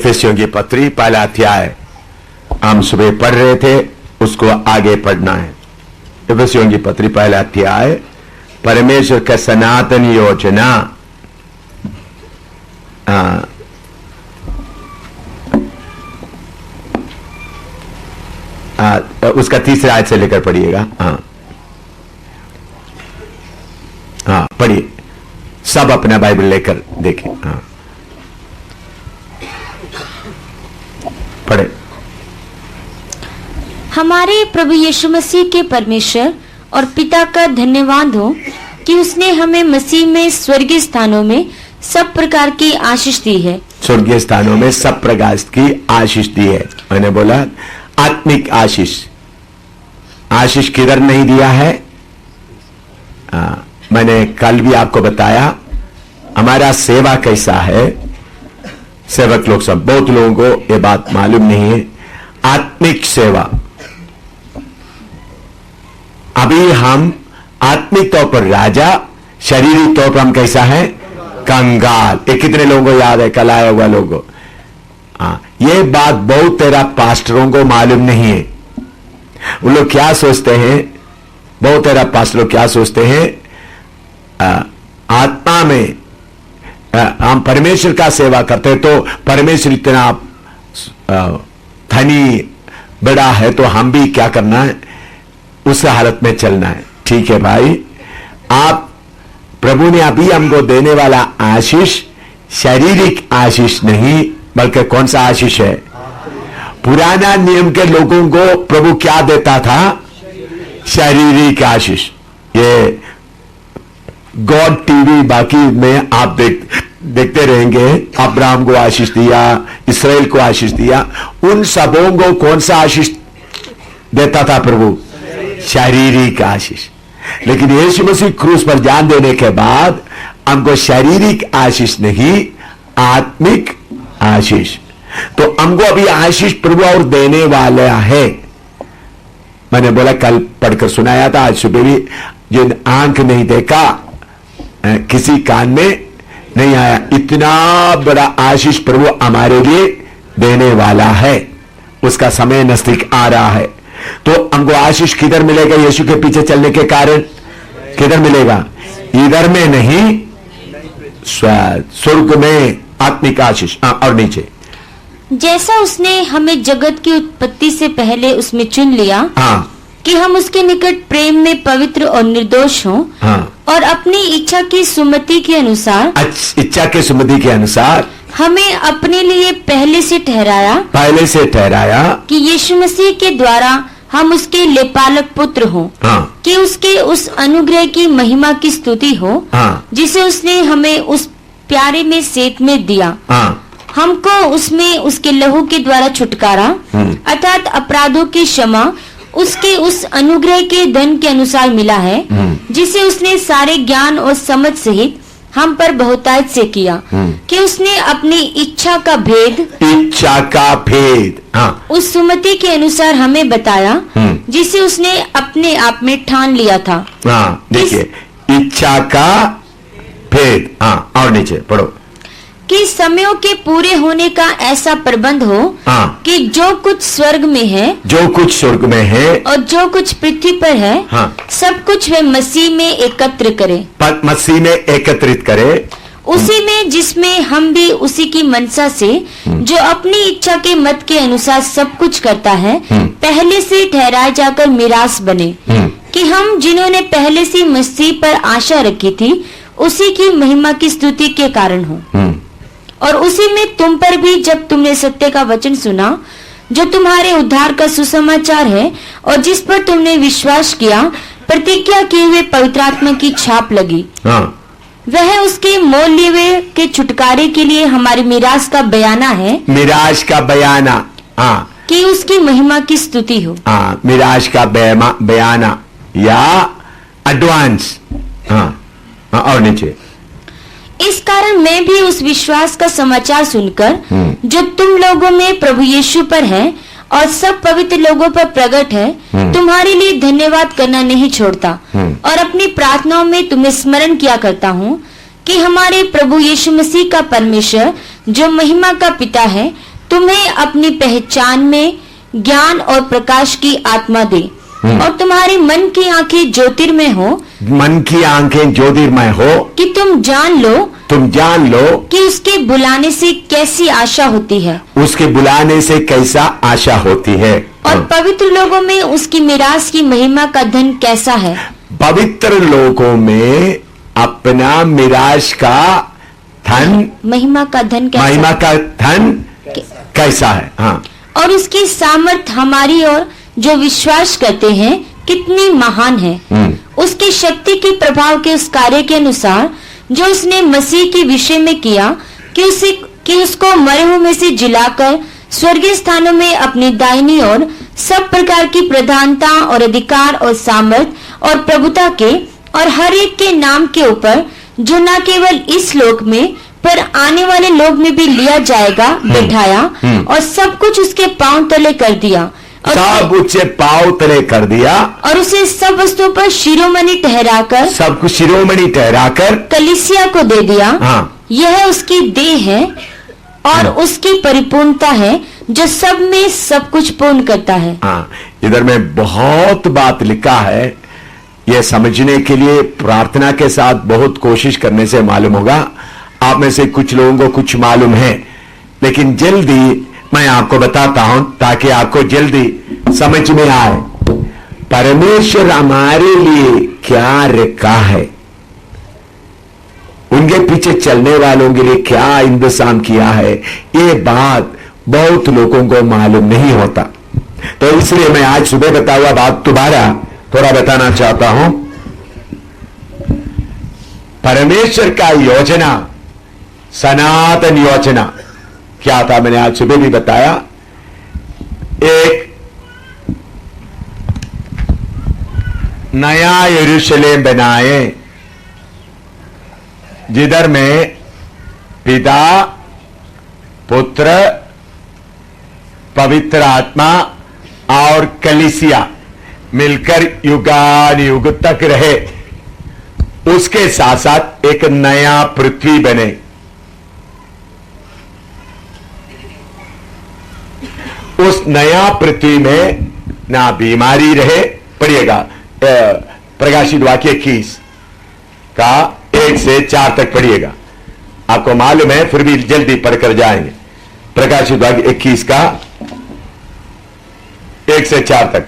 इफिसियों की पत्री पहला अध्याय हम सुबह पढ़ रहे थे, उसको आगे पढ़ना है। इफिसियों की पत्री पहला अध्याय, परमेश्वर का सनातन योजना। उसका तीसरा आयत से लेकर पढ़िएगा। हाँ पढ़िए, सब अपना बाइबल लेकर देखें। हाँ पढ़े। हमारे प्रभु यीशु मसीह के परमेश्वर और पिता का धन्यवाद हो कि उसने हमें मसीह में स्वर्गीय स्थानों में सब प्रकार की आशीष दी है। स्वर्गीय स्थानों में सब प्रकार की आशीष दी है। मैंने बोला आत्मिक आशीष। आशीष किधर नहीं दिया है? मैंने कल भी आपको बताया हमारा सेवा कैसा है। सेवक लोग सब, बहुत लोगों को ये बात मालूम नहीं है। आत्मिक सेवा, अभी हम आत्मिक तौर पर राजा, शारीरिक तौर पर हम कैसा है? कंगाल। ये कितने लोगों को याद है? कल आया हुआ लोगों। ये बात बहुत तेरा पास्टरों को मालूम नहीं है। वो लोग क्या सोचते हैं, बहुत तेरा पास्टर लोग क्या सोचते हैं, आत्मा में हम परमेश्वर का सेवा करते हैं तो परमेश्वर इतना धनी बड़ा है तो हम भी क्या करना है, उस हालत में चलना है। ठीक है भाई, आप प्रभु ने अभी हमको देने वाला आशीष शारीरिक आशीष नहीं, बल्कि कौन सा आशीष है? पुराना नियम के लोगों को प्रभु क्या देता था? शारीरिक आशीष। ये गॉड टीवी बाकी में आप देखते रहेंगे। अब्राहम को आशीष दिया, इसराइल को आशीष दिया, उन सबों को कौन सा आशीष देता था प्रभु? शारीरिक आशीष। लेकिन यीशु मसीह क्रूस पर जान देने के बाद हमको शारीरिक आशीष नहीं, आत्मिक आशीष। तो हमको अभी आशीष प्रभु और देने वाला है। मैंने बोला कल पढ़कर सुनाया था, आज सुबह भी, जिन आंख नहीं देखा, किसी कान में नहीं आया, इतना बड़ा आशीष प्रभु हमारे लिए देने वाला है। उसका समय नजदीक आ रहा है। तो हमको आशीष किधर मिलेगा? यीशु के पीछे चलने के कारण किधर मिलेगा? इधर में नहीं, स्वर्ग में आत्मिक आशीष। और नीचे, जैसा उसने हमें जगत की उत्पत्ति से पहले उसमें चुन लिया, कि हम उसके निकट प्रेम में पवित्र और निर्दोष हों, और अपनी इच्छा की सुमति के अनुसार, इच्छा के सुमति के अनुसार हमें अपने लिए पहले से ठहराया कि यीशु मसीह के द्वारा हम उसके लेपालक पुत्र हों, कि उसके उस अनुग्रह की महिमा की स्तुति हो, जिसे उसने हमें उस प्यारे में सेत में दिया। हमको उसमें उसके लहू के द्वारा छुटकारा, अर्थात अपराधों की क्षमा उसके उस अनुग्रह के धन के अनुसार मिला है, जिसे उसने सारे ज्ञान और समझ सहित हम पर बहुतायत से किया, कि उसने अपनी इच्छा का भेद उस सुमति के अनुसार हमें बताया, जिसे उसने अपने आप में ठान लिया था। देखिए, इच्छा का भेद। और नीचे पढ़ो, कि समयों के पूरे होने का ऐसा प्रबंध हो, कि जो कुछ स्वर्ग में है और जो कुछ पृथ्वी पर है, सब कुछ वे मसीह में एकत्रित करे, उसी में जिसमें हम भी उसी की मनसा से, जो अपनी इच्छा के मत के अनुसार सब कुछ करता है, पहले से ठहराए जाकर मिरास बने, कि हम जिन्होंने पहले से मसीह पर आशा रखी थी उसी की महिमा की स्तुति के कारण हो। और उसी में तुम पर भी, जब तुमने सत्य का वचन सुना, जो तुम्हारे उद्धार का सुसमाचार है, और जिस पर तुमने विश्वास किया, प्रतिज्ञा किए हुए पवित्र आत्मा की छाप लगी। वह उसके मोल लिए हुए के छुटकारे के लिए हमारी मिरास का बयाना है। मिरास का बयाना, कि उसकी महिमा की स्तुति हो। मिरास का बयाना या एडवांस। और नीचे, इस कारण मैं भी उस विश्वास का समाचार सुनकर, जो तुम लोगों में प्रभु यीशु पर है और सब पवित्र लोगों पर प्रकट है, तुम्हारे लिए धन्यवाद करना नहीं छोड़ता, और अपनी प्रार्थनाओं में तुम्हें स्मरण किया करता हूँ, कि हमारे प्रभु यीशु मसीह का परमेश्वर, जो महिमा का पिता है, तुम्हें अपनी पहचान में ज्ञान और प्रकाश की आत्मा दे और तुम्हारी मन की आंखें ज्योतिर्मय हो, मन की आंखें ज्योतिर्मय हो कि तुम जान लो कि उसके बुलाने से कैसी आशा होती है उसके बुलाने से कैसा आशा होती है, और पवित्र लोगों में उसकी मिरास की महिमा का धन कैसा है। पवित्र लोगों में अपना मिराज का धन, महिमा का धन कैसा महिमा का धन कैसा है। हाँ, और उसकी सामर्थ हमारी और जो विश्वास करते हैं कितनी महान है। उसकी शक्ति के प्रभाव के उस कार्य के अनुसार जो उसने मसीह के विषय में किया कि उसको मरे हुए में से जिलाकर स्वर्गीय स्थानों में अपनी दाहिनी ओर सब प्रकार की प्रधानता और अधिकार और सामर्थ और प्रभुता के और हर एक के नाम के ऊपर जो न केवल इस लोक में पर आने वाले लोक में भी लिया जाएगा बैठाया, और सब कुछ उसके पांव तले कर दिया और सब उससे पांव तले कर दिया और उसे सब वस्तुओं पर शिरोमणि ठहराकर, सब कुछ शिरोमणि ठहराकर कलीसिया को दे दिया। हाँ, यह उसकी देह है और उसकी परिपूर्णता है जो सब में सब कुछ पूर्ण करता है। हाँ, इधर में बहुत बात लिखा है, यह समझने के लिए प्रार्थना के साथ बहुत कोशिश करने से मालूम होगा। आप में से कुछ लोगों को कुछ मालूम है, लेकिन जल्दी मैं आपको बताता हूं ताकि आपको जल्दी समझ में आए परमेश्वर हमारे लिए क्या रखा है, उनके पीछे चलने वालों के लिए क्या इंतजाम किया है, ये बात बहुत लोगों को मालूम नहीं होता। तो इसलिए मैं आज सुबह बताया हुआ बात दोबारा थोड़ा बताना चाहता हूं। परमेश्वर का योजना, सनातन योजना क्या था, मैंने आज सुबह भी बताया। एक नया यरूशलेम बनाए जिधर में पिता, पुत्र, पवित्र आत्मा और कलीसिया मिलकर युगान युग तक रहे। उसके साथ साथ एक नया पृथ्वी बने। उस नया पृथ्वी में ना बीमारी रहे। पढ़िएगा प्रकाशित वाक्य 21 का 1 से 4 तक पढ़िएगा, आपको मालूम है, फिर भी जल्दी पढ़कर जाएंगे। प्रकाशित वाक्य 21 का 1 से 4 तक।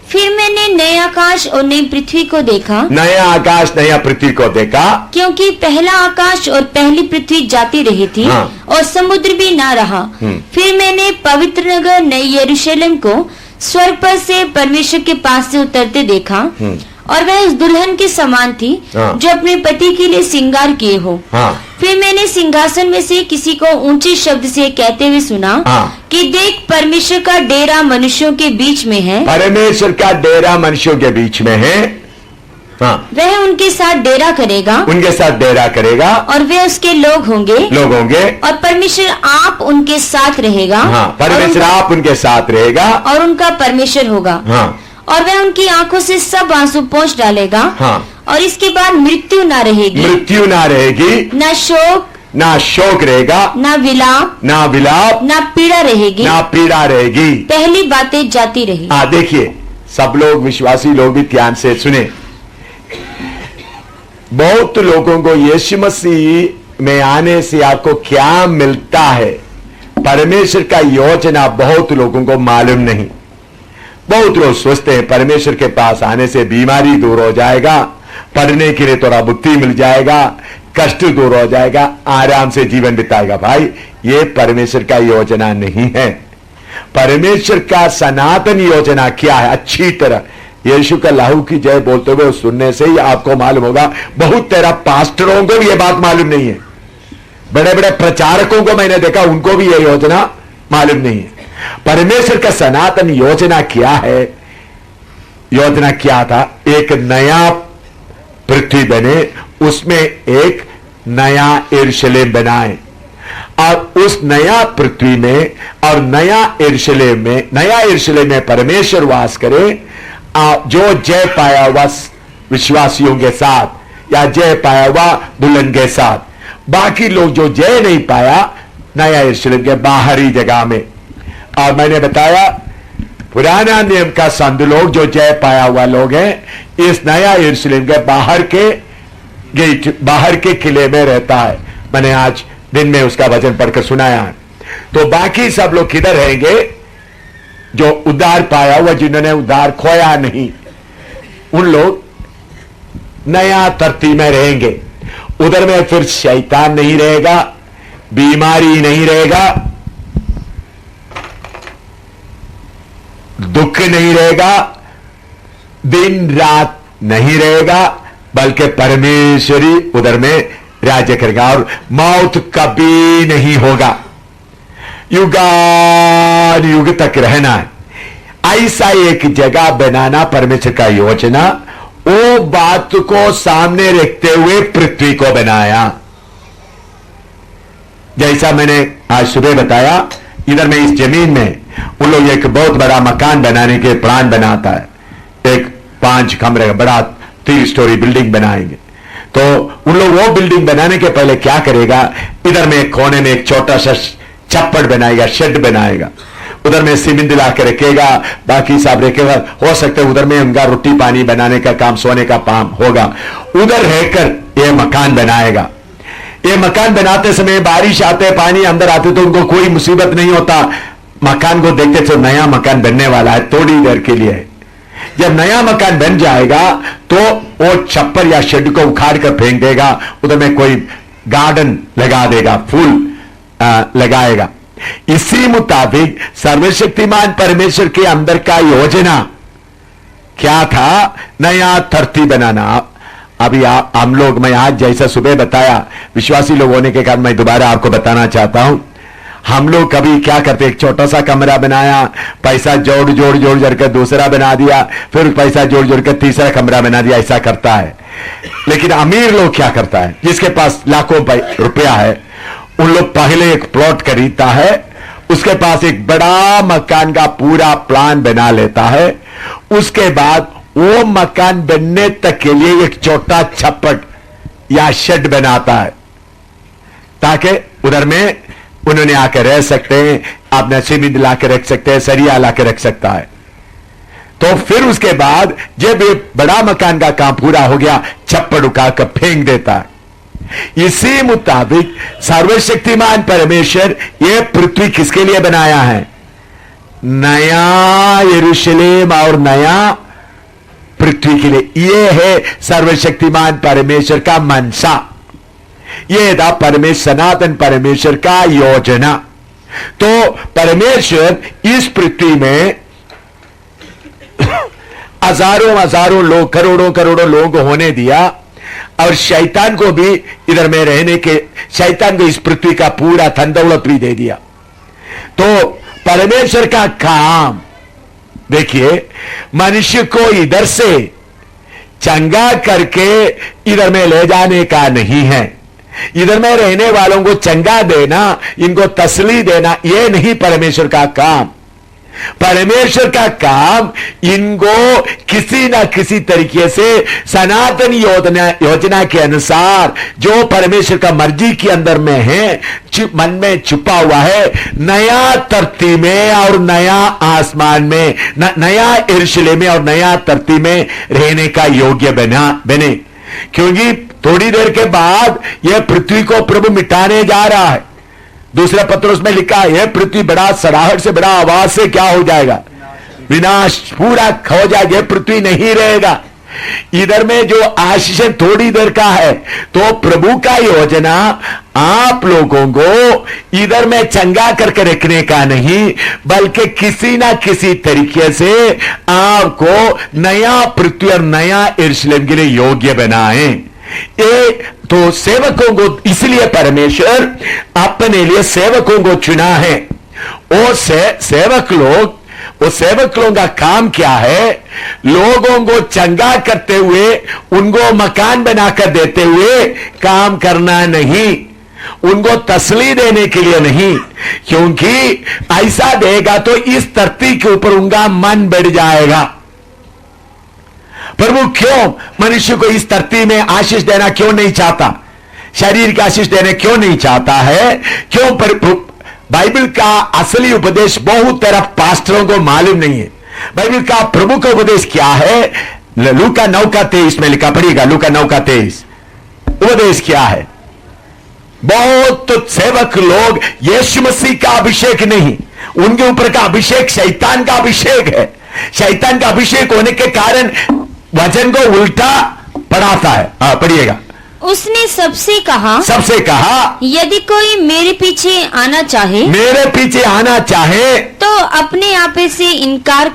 फिर मैंने नए आकाश और नई पृथ्वी को देखा, नया आकाश नया पृथ्वी को देखा, क्योंकि पहला आकाश और पहली पृथ्वी जाती रही थी और समुद्र भी ना रहा। फिर मैंने पवित्र नगर नई यरूशलेम को स्वर्ग पर से परमेश्वर के पास से उतरते देखा, और वह उस दुल्हन के समान थी जो अपने पति के लिए श्रृंगार किए हो। फिर मैंने सिंहासन में से किसी को ऊंचे शब्द से कहते हुए सुना कि देख, परमेश्वर का डेरा मनुष्यों के बीच में है। परमेश्वर का डेरा मनुष्यों के बीच में है। वह उनके साथ डेरा करेगा, उनके साथ डेरा करेगा, और वे उसके लोग होंगे, और परमेश्वर आप उनके साथ रहेगा। परमेश्वर आप उनके साथ रहेगा और उनका परमेश्वर होगा। और वह उनकी आंखों से सब आंसू पोंछ डालेगा। और इसके बाद मृत्यु ना रहेगी, ना शोक रहेगा, ना विलाप, ना पीड़ा रहेगी। पहली बातें जाती रही। देखिए, सब लोग विश्वासी लोग भी ध्यान से सुने। बहुत लोगों को यीशु मसीह में आने से आपको क्या मिलता है, परमेश्वर का योजना बहुत लोगों को मालूम नहीं। बहुत लोग सोचते हैं परमेश्वर के पास आने से बीमारी दूर हो जाएगा, पढ़ने के लिए थोड़ा बुद्धि मिल जाएगा, कष्ट दूर हो जाएगा, आराम से जीवन बिताएगा। भाई, ये परमेश्वर का योजना नहीं है। परमेश्वर का सनातन योजना क्या है, अच्छी तरह यीशु का लहू की जय बोलते हुए सुनने से ही आपको मालूम होगा। बहुत तेरा पास्टरों को भी ये बात मालूम नहीं है, बड़े बड़े प्रचारकों को मैंने देखा, उनको भी ये योजना मालूम नहीं है। परमेश्वर का सनातन योजना क्या है? योजना क्या था? एक नया पृथ्वी बने, उसमें एक नया यरूशलेम बनाए, और उस नया पृथ्वी में और नया यरूशलेम में परमेश्वर वास करे, जो जय पाया हुआ विश्वासियों के साथ या जय पाया हुआ दुल्हन के साथ। बाकी लोग जो जय नहीं पाया नया यरूशलेम के बाहरी जगह में। और मैंने बताया पुराना नियम का संत लोग जो जय पाया हुआ लोग हैं, इस नया यरूशलेम के बाहर के गेट, बाहर के किले में रहता है। मैंने आज दिन में उसका वचन पढ़कर सुनाया है। तो बाकी सब लोग किधर रहेंगे? जो उद्धार पाया हुआ, जिन्होंने उद्धार खोया नहीं, उन लोग नया धरती में रहेंगे। उधर में फिर शैतान नहीं रहेगा, बीमारी नहीं रहेगा, दुख नहीं रहेगा, दिन रात नहीं रहेगा, बल्कि परमेश्वरी उधर में राज्य करेगा और मौत कभी नहीं होगा, युगान युग तक रहना है। ऐसा एक जगह बनाना परमेश्वर का योजना, वो बात को सामने रखते हुए पृथ्वी को बनाया। जैसा मैंने आज सुबह बताया, इधर में इस जमीन में उन लोग एक बहुत बड़ा मकान बनाने के प्लान बनाता है। एक 5 कमरे का बड़ा 3 स्टोरी बिल्डिंग बनाएंगे। तो उन लोग वो बिल्डिंग बनाने के पहले क्या करेगा, इधर में एक कोने में एक छोटा सा छप्पड़ बनाएगा, शेड बनाएगा, उधर में सीमेंट ला के रखेगा, बाकी सब रखेगा। हो सकता है उधर में उनका रोटी पानी बनाने का काम, सोने का काम होगा। उधर रहकर ये मकान बनाएगा। ये मकान बनाते समय बारिश आते, पानी अंदर आते तो उनको कोई मुसीबत नहीं होता। मकान को देखते तो नया मकान बनने वाला है, थोड़ी देर के लिए। जब नया मकान बन जाएगा तो वो छप्पर या शेड को उखाड़ कर फेंक देगा, उधर में कोई गार्डन लगा देगा, फूल लगाएगा। इसी मुताबिक सर्वशक्तिमान परमेश्वर के अंदर का योजना क्या था? नया धरती बनाना। अभी हम लोग, मैं आज जैसा सुबह बताया, विश्वासी लोग होने के कारण मैं दोबारा आपको बताना चाहता हूं। हम लोग कभी क्या करते, एक छोटा सा कमरा बनाया, पैसा जोड़ जोड़ जोड़ जोड़ कर दूसरा बना दिया, फिर पैसा जोड़ जोड़ कर तीसरा कमरा बना दिया, ऐसा करता है। लेकिन अमीर लोग क्या करता है, जिसके पास लाखों रुपया है, उन लोग पहले एक प्लॉट खरीदता है, उसके पास एक बड़ा मकान का पूरा प्लान बना लेता है। उसके बाद वो मकान बनने तक के लिए एक छोटा छप्पड़ या शेड बनाता है, ताकि उधर में उन्होंने आकर रह सकते हैं, अपना सीमेंट लाकर रख सकते हैं, सरिया लाकर रख सकता है। तो फिर उसके बाद जब ये बड़ा मकान का काम पूरा हो गया, छप्पड़ उठाकर फेंक देता है। इसी मुताबिक सर्वशक्तिमान परमेश्वर ये पृथ्वी किसके लिए बनाया है? नया यरूशलेम और नया पृथ्वी के लिए। यह है सर्वशक्तिमान परमेश्वर का मनसा, यह था परमेश्वर, सनातन परमेश्वर का योजना। तो परमेश्वर इस पृथ्वी में हजारों हजारों लोग, करोड़ों करोड़ों लोग होने दिया, और शैतान को भी इधर में रहने के, शैतान को इस पृथ्वी का पूरा धन दौलत भी दे दिया। तो परमेश्वर का काम देखिए, मनुष्य को इधर से चंगा करके इधर में ले जाने का नहीं है। इधर में रहने वालों को चंगा देना, इनको तसल्ली देना, यह नहीं परमेश्वर का काम। परमेश्वर का काम इनको किसी ना किसी तरीके से सनातन योजना के अनुसार, जो परमेश्वर का मर्जी के अंदर में है, मन में छुपा हुआ है, नया धरती में और नया आसमान में, नया यरूशलेम में और नया धरती में रहने का योग्य बने। क्योंकि थोड़ी देर के बाद यह पृथ्वी को प्रभु मिटाने जा रहा है। दूसरा पत्रोस में लिखा है, यह पृथ्वी बड़ा सराहट से, बड़ा आवाज से क्या हो जाएगा? विनाश पूरा हो जाएगा, पृथ्वी नहीं रहेगा। इधर में जो आशीष थोड़ी देर का है, तो प्रभु का योजना आप लोगों को इधर में चंगा करके रखने का नहीं, बल्कि किसी ना किसी तरीके से आपको नया पृथ्वी और नया यरूशलेम के लिए योग्य बनाए। तो सेवकों को, इसलिए परमेश्वर अपने लिए सेवकों को चुना है। वो सेवक लोग, वो सेवक लोगों का काम क्या है? लोगों को चंगा करते हुए, उनको मकान बनाकर देते हुए काम करना नहीं, उनको तसल्ली देने के लिए नहीं। क्योंकि ऐसा देगा तो इस धरती के ऊपर उनका मन बढ़ जाएगा। प्रभु क्यों मनुष्य को इस धरती में आशीष देना क्यों नहीं चाहता? शरीर की आशीष देने क्यों नहीं चाहता है? क्यों? पर बाइबल का असली उपदेश बहुत तरफ पास्टरों को मालूम नहीं है। बाइबल का प्रमुख उपदेश क्या है? लूका 9:23 में लिखा, पढ़िएगा लूका 9:23। उपदेश क्या है? बहुत सेवक लोग यीशु मसीह का अभिषेक नहीं, उनके ऊपर का अभिषेक शैतान का अभिषेक है। शैतान का अभिषेक होने के कारण वचन को उल्टा पढ़ाता है। पढ़िएगा। उसने सबसे कहा, यदि कोई मेरे पीछे आना चाहे तो अपने आप से इनकार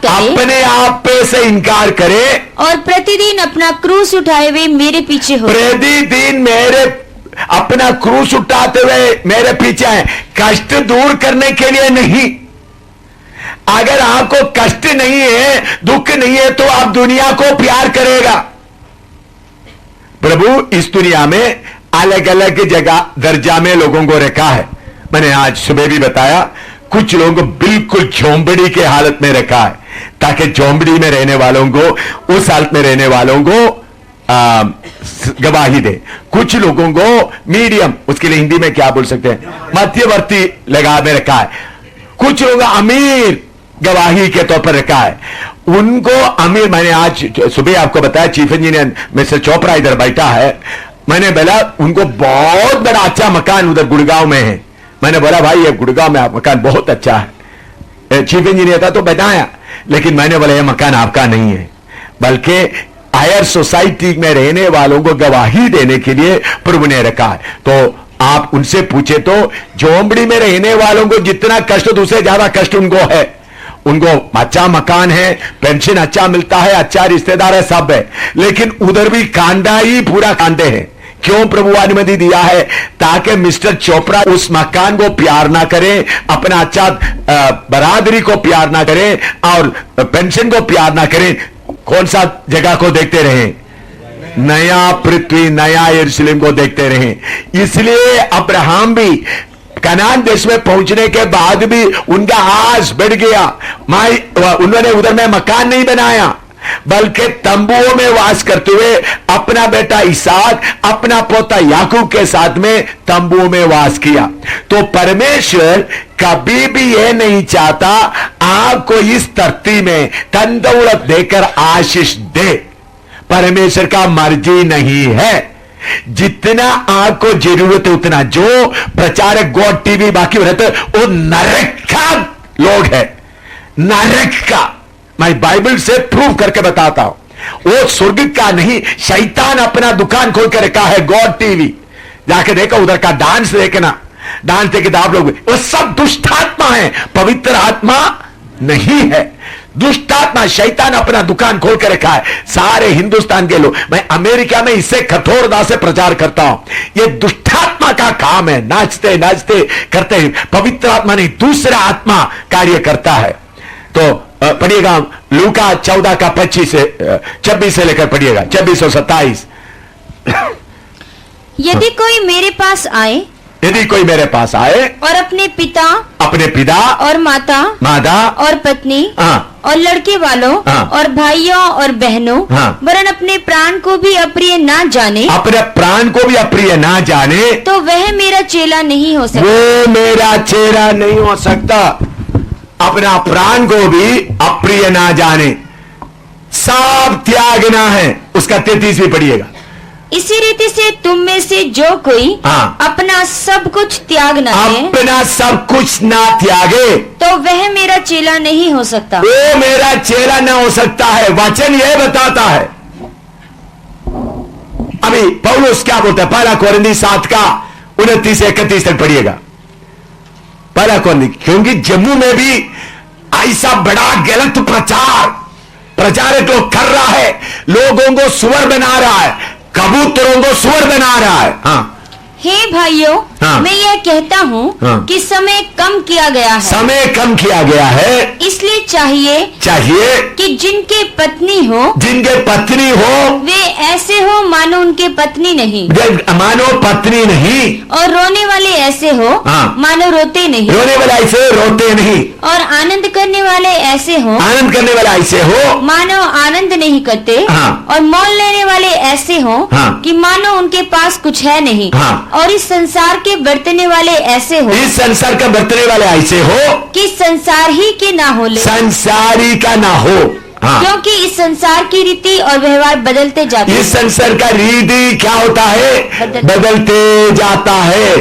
करे और प्रतिदिन अपना क्रूस उठाए हुए मेरे पीछे हो। प्रतिदिन अपना क्रूस उठाते हुए मेरे पीछे है। कष्ट दूर करने के लिए नहीं। अगर आपको कष्ट नहीं है, दुख नहीं है, तो आप दुनिया को प्यार करेगा। प्रभु इस दुनिया में अलग अलग जगह दर्जा में लोगों को रखा है। मैंने आज सुबह भी बताया, कुछ लोगों को बिल्कुल झोंपड़ी के हालत में रखा है, ताकि झोंपड़ी में रहने वालों को, उस हालत में रहने वालों को गवाही दे। कुछ लोगों को मीडियम, उसके लिए हिंदी में क्या बोल सकते हैं, मध्यवर्ती लगा में रखा है। कुछ लोग अमीर गवाही के तौर पर रखा है। उनको अमीर, मैंने आज सुबह आपको बताया, चीफ इंजीनियर मिस्टर चोपड़ा इधर बैठा है। मैंने बोला उनको बहुत बड़ा अच्छा मकान उधर गुड़गांव में है। मैंने बोला भाई ये गुड़गांव में मकान बहुत अच्छा है। चीफ इंजीनियर था तो बताया, लेकिन मैंने बोला ये मकान आपका नहीं है, बल्कि हायर सोसाइटी में रहने वालों को गवाही देने के लिए प्रभु ने रखा है। तो आप उनसे पूछे तो झोंपड़ी में रहने वालों को जितना कष्ट, दूसरे ज्यादा कष्ट उनको है। उनको अच्छा मकान है, पेंशन अच्छा मिलता है, अच्छा रिश्तेदार है, सब है, लेकिन उधर भी कांडा ही पूरा कांडे हैं। क्यों प्रभु अनुमति दिया है? ताकि मिस्टर चोपड़ा उस मकान को प्यार ना करें, अपना अच्छा बरादरी को प्यार ना करें और पेंशन को प्यार ना करें। कौन सा जगह को देखते रहे? नया पृथ्वी, नया यरूशलेम को देखते रहे। इसलिए अब्राहम भी कनान देश में पहुंचने के बाद भी उनका आस बढ़ गया। उन्होंने उधर में मकान नहीं बनाया, बल्कि तंबुओं में वास करते हुए अपना बेटा इसहाक, अपना पोता याकूब के साथ में तंबुओं में वास किया। तो परमेश्वर कभी भी यह नहीं चाहता आपको इस धरती में धन दौलत देकर आशीष दे। परमेश्वर का मर्जी नहीं है। जितना आपको जरूरत है उतना, जो प्रचारक गॉड टीवी बाकी रहते वो नरक का लोग है, नरक का। मैं बाइबल से प्रूव करके बताता हूं। वो स्वर्ग का नहीं, शैतान अपना दुकान खोल कर रखा है गॉड टीवी। जाके देखो उधर का डांस देखना, डांस देखे तो आप लोग, वो सब दुष्ट आत्मा है, पवित्र आत्मा नहीं है। दुष्ट आत्मा, शैतान अपना दुकान खोल कर रखा है। सारे हिंदुस्तान के लोग, मैं अमेरिका में इससे कठोरता से प्रचार करता हूं, ये दुष्टात्मा का काम है। नाचते नाचते करते हैं, पवित्र आत्मा नहीं, दूसरा आत्मा कार्य करता है। तो पढ़िएगा लूका 14:26 से लेकर पढ़िएगा 26 और 27। यदि कोई मेरे पास आए और अपने पिता और माता और पत्नी और लड़के वालों और भाइयों और बहनों वरन अपने प्राण को भी अप्रिय ना जाने, तो वह मेरा चेला नहीं हो सकता। वो मेरा चेला नहीं हो सकता। अपना प्राण को भी अप्रिय ना जाने, सब त्यागना है। उसका 33 भी पढ़िएगा। इसी रीति से तुम में से जो कोई अपना सब कुछ त्याग न दे, अपना सब कुछ ना त्यागे, तो वह मेरा चेला नहीं हो सकता। वो मेरा चेला ना हो सकता है। वचन यह बताता है। अभी पौलुस क्या बोलता है? 1 कोरिन्थी 7:29 से 31 तक पढ़िएगा। 1 कोरिन्थी, क्योंकि जम्मू में भी ऐसा बड़ा गलत प्रचारक लोग कर रहा है, लोगों को सुअर बना रहा है, कबूतरों को सुअर बना रहा है। हे भाइयों, हाँ। मैं यह कहता हूँ हाँ। कि समय कम किया गया है, समय कम किया गया है, इसलिए चाहिए कि जिनके पत्नी हो जिनके पत्नी हो वे ऐसे हो मानो उनके पत्नी नहीं, मानो पत्नी नहीं, और रोने वाले ऐसे हो हाँ। मानो रोते नहीं, रोने वाला ऐसे रोते नहीं, और आनंद करने वाले ऐसे हो आनंद करने वाला ऐसे हो मानो आनंद नहीं करते, हाँ। और मोल लेने वाले ऐसे हो हाँ। कि मानो उनके पास कुछ है नहीं, हाँ। और इस संसार के बरतने वाले ऐसे हो इस संसार का बरतने वाले ऐसे हो कि संसार ही के ना हो ले, संसारी का ना हो। हाँ। क्योंकि इस संसार की रीति और व्यवहार बदलते जाते इस संसार का रीति क्या होता है? बदलते जाता है।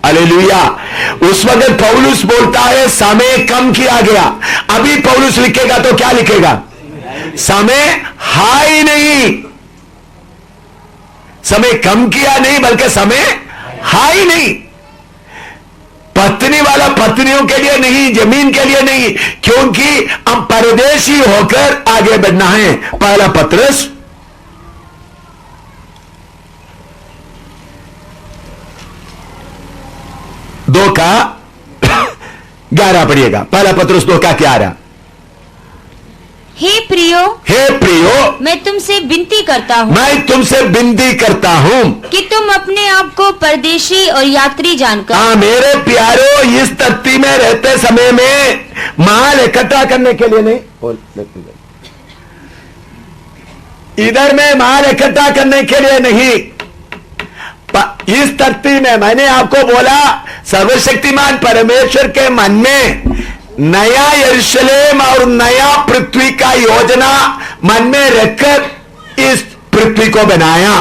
हालेलुया। उस वक्त पौलुस बोलता है समय कम किया गया। अभी पौलुस लिखेगा तो क्या लिखेगा? समय हाई नहीं, समय कम किया नहीं बल्कि समय हाई नहीं। पत्नी वाला पत्नियों के लिए नहीं, जमीन के लिए नहीं, क्योंकि हम परदेशी होकर आगे बढ़ना है। पहला पत्रस 2:11 पढ़िएगा। पहला पत्रस 2:11। हे प्रियो, मैं तुमसे विनती करता हूँ, मैं तुमसे विनती करता हूँ कि तुम अपने आप को परदेशी और यात्री जानकर, हाँ मेरे प्यारो, इस धरती में रहते समय में माल इकट्ठा करने के लिए नहीं, इधर में माल इकट्ठा करने के लिए नहीं, इस धरती में मैंने आपको बोला सर्वशक्तिमान परमेश्वर के मन में नया यरूशलेम और नया पृथ्वी का योजना मन में रखकर इस पृथ्वी को बनाया।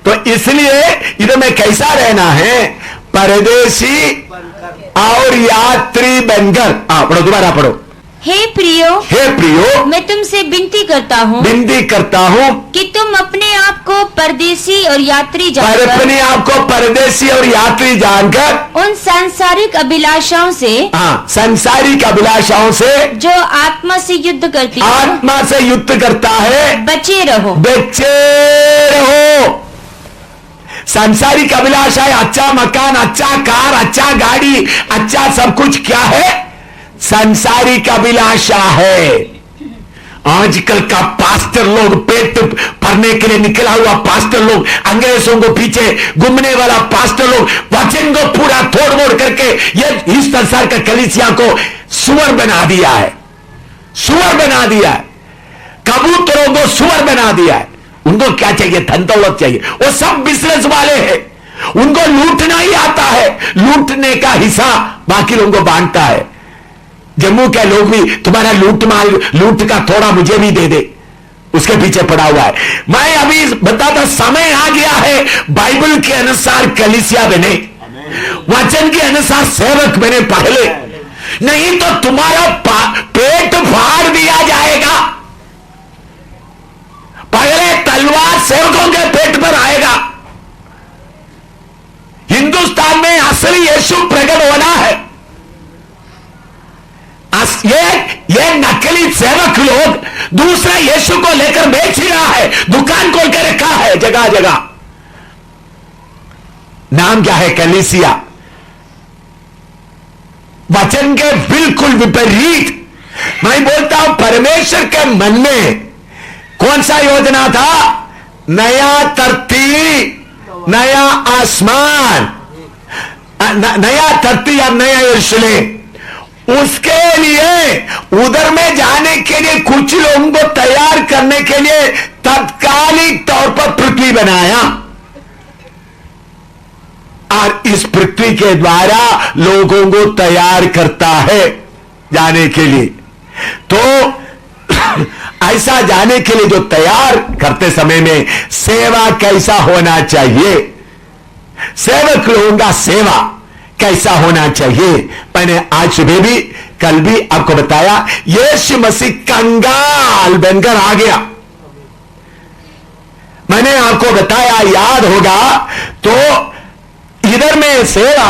तो इसलिए इधर में कैसा रहना है? परदेशी और यात्री बनकर। पढ़ो, दोबारा पढ़ो। हे प्रियो, मैं तुमसे विनती करता हूँ कि तुम अपने आप को परदेशी और यात्री जानकर, अपने आप को परदेशी और यात्री जानकर उन सांसारिक अभिलाषाओं से, सांसारिक अभिलाषाओं से जो आत्मा से युद्ध करती है, आत्मा से युद्ध करता है, बचे रहो। सांसारिक अभिलाषाएं, अच्छा मकान, अच्छा कार, अच्छा गाड़ी, अच्छा सब कुछ क्या है? सांसारिक अभिलाषा है। आजकल का पास्टर लोग, पेट भरने के लिए निकला हुआ पास्टर लोग, अंग्रेजों को पीछे घूमने वाला पास्टर लोग, वचन को पूरा तोड़ मोड़ करके ये इस संसार का कलीसिया को सुअर बना दिया है, सुअर बना दिया है, कबूतरों को सुअर बना दिया है। उनको क्या चाहिए? धन दौलत चाहिए। वो सब बिजनेस वाले हैं, उनको लूटना ही आता है, लूटने का हिस्सा बाकी लोगों को बांटता है। जम्मू के लोग भी तुम्हारा लूट का थोड़ा मुझे भी दे दे, उसके पीछे पड़ा हुआ है। मैं अभी बताता, समय आ गया है बाइबल के अनुसार कलीसिया बने, वचन के अनुसार सेवक बने पहले, नहीं तो तुम्हारा पेट फाड़ दिया जाएगा। पहले तलवार सेवकों के पेट पर आएगा। हिंदुस्तान में असली यीशु प्रकट होना है। ये नकली सेवक लोग दूसरा यीशु को लेकर बेच ही रहा है, दुकान खोल कर रखा है जगह जगह। नाम क्या है? कलीसिया। वचन के बिल्कुल विपरीत। मैं बोलता हूं परमेश्वर के मन में कौन सा योजना था? नया धरती, नया आसमान, नया धरती और नया यरूशलेम। उसके लिए उधर में जाने के लिए कुछ लोगों को तैयार करने के लिए तात्कालिक तौर पर पृथ्वी बनाया, और इस पृथ्वी के द्वारा लोगों को तैयार करता है जाने के लिए। तो ऐसा जाने के लिए जो तैयार करते समय में सेवा कैसा होना चाहिए, सेवक लोगों का सेवा कैसा होना चाहिए, मैंने आज सुबह भी कल भी आपको बताया। यीशु मसीह कंगाल बनकर आ गया, मैंने आपको बताया, याद होगा। तो इधर में सेवा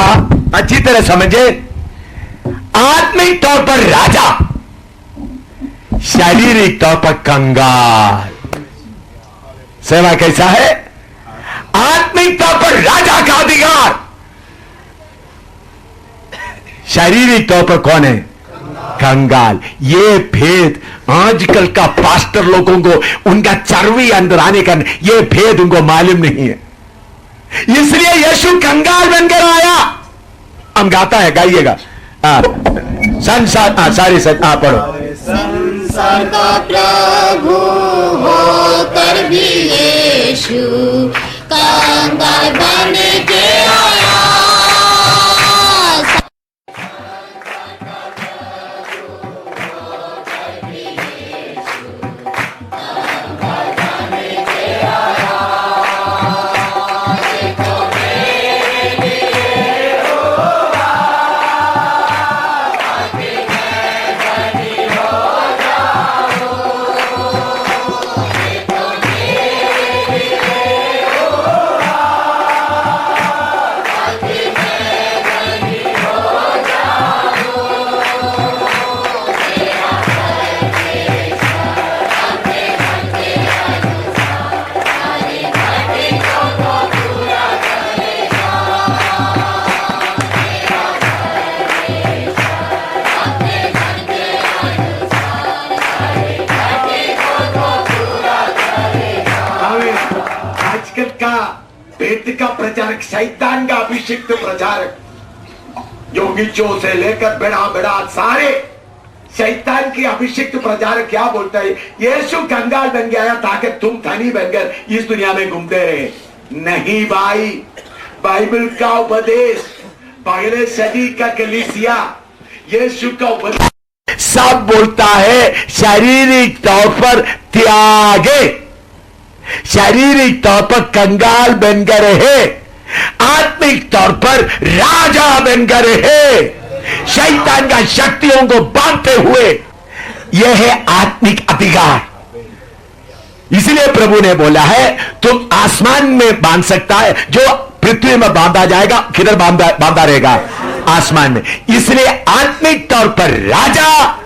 अच्छी तरह समझे, आत्मिक तौर पर राजा, शारीरिक तौर पर कंगाल। सेवा कैसा है? आत्मिक तौर पर राजा का अधिकार, शारीरिक तौर पर कौन है? कंगाल। ये भेद आजकल का पास्टर लोगों को, उनका चर्बी अंदर आने का ये भेद उनको मालूम नहीं है, इसलिए यीशु कंगाल बनकर आया। हम गाता है, गाइएगा। संसार सारे सच पढ़ो। संसार का प्रभु होकर भी यीशु कंगाल बन के आया। भेद का प्रचारक, शैतान का अभिषिक्त प्रचारक, योगीचों से लेकर बड़ा बड़ा सारे शैतान के अभिषिक्त प्रचारक क्या बोलता है? यीशु कंगाल बन गया ताकि तुम धनी बनकर इस दुनिया में घूमते रहे। नहीं भाई, बाइबल का उपदेश, पहले सदी का कलीसिया, यीशु का उपदेश सब बोलता है शारीरिक तौर पर त्यागे, शारीरिक तौर पर कंगाल बनकर रहे, आत्मिक तौर पर राजा बनकर रहे, शैतान का शक्तियों को बांधते हुए। यह है आत्मिक अधिकार। इसलिए प्रभु ने बोला है तुम आसमान में बांध सकता है, जो पृथ्वी में बांधा जाएगा किधर बांधा रहेगा? आसमान में। इसलिए आत्मिक तौर पर राजा,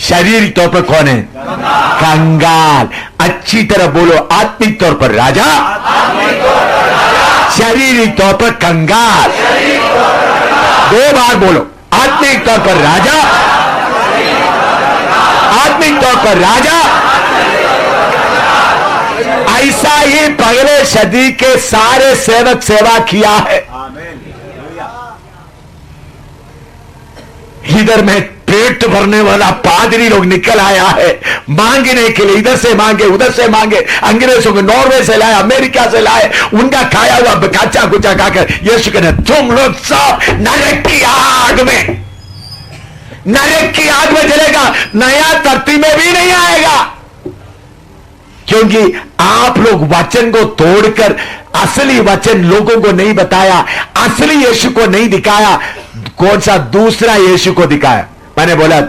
शारीरिक तौर पर कौन है? कंगाल। अच्छी तरह बोलो, आत्मिक तौर पर राजा, शारीरिक तौर पर कंगाल। दो बार बोलो, आत्मिक तौर पर राजा, आत्मिक तौर पर राजा। ऐसा ही पहले सदी के सारे सेवक सेवा किया है। इधर में पेट भरने वाला पादरी लोग निकल आया है मांगने के लिए, इधर से मांगे उधर से मांगे, अंग्रेजों को नॉर्वे से लाए, अमेरिका से लाए, उनका खाया हुआ काचा कुचा खाकर यीशु कहने तुम लोग सब नरक की आग में, नरक की आग में जलेगा, नया धरती में भी नहीं आएगा। क्योंकि आप लोग वचन को तोड़कर असली वचन लोगों को नहीं बताया, असली यीशु को नहीं दिखाया, कौन सा दूसरा यीशु को दिखाया। मैंने बोला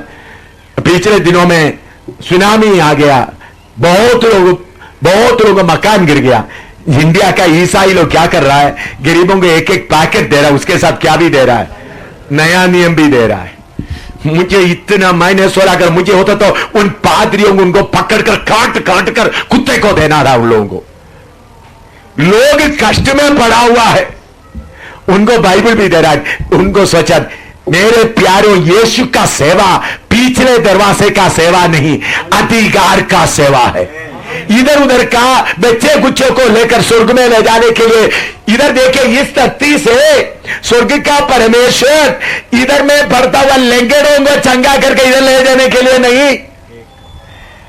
पिछले दिनों में सुनामी आ गया, बहुत लोगों का मकान गिर गया। इंडिया का ईसाई लोग क्या कर रहा है? गरीबों को एक एक पैकेट दे रहा है, उसके साथ क्या भी दे रहा है? नया नियम भी दे रहा है। मुझे इतना माइनस हो रहा, अगर मुझे होता तो उन पादरियों को उनको पकड़कर काट कर कुत्ते को देना था। उन लोगों को, लोग कष्ट में पड़ा हुआ है, उनको बाइबल भी दे रहा है। उनको सोचा मेरे प्यारों, यीशु का सेवा पिछले दरवाजे का सेवा नहीं, अधिकार का सेवा है। इधर उधर का बच्चे गुच्चों को लेकर स्वर्ग में ले जाने के लिए, इधर देखिए इस धरती से स्वर्ग का परमेश्वर इधर में बढ़ता हुआ लेंगड़ों को चंगा करके इधर ले जाने के लिए नहीं,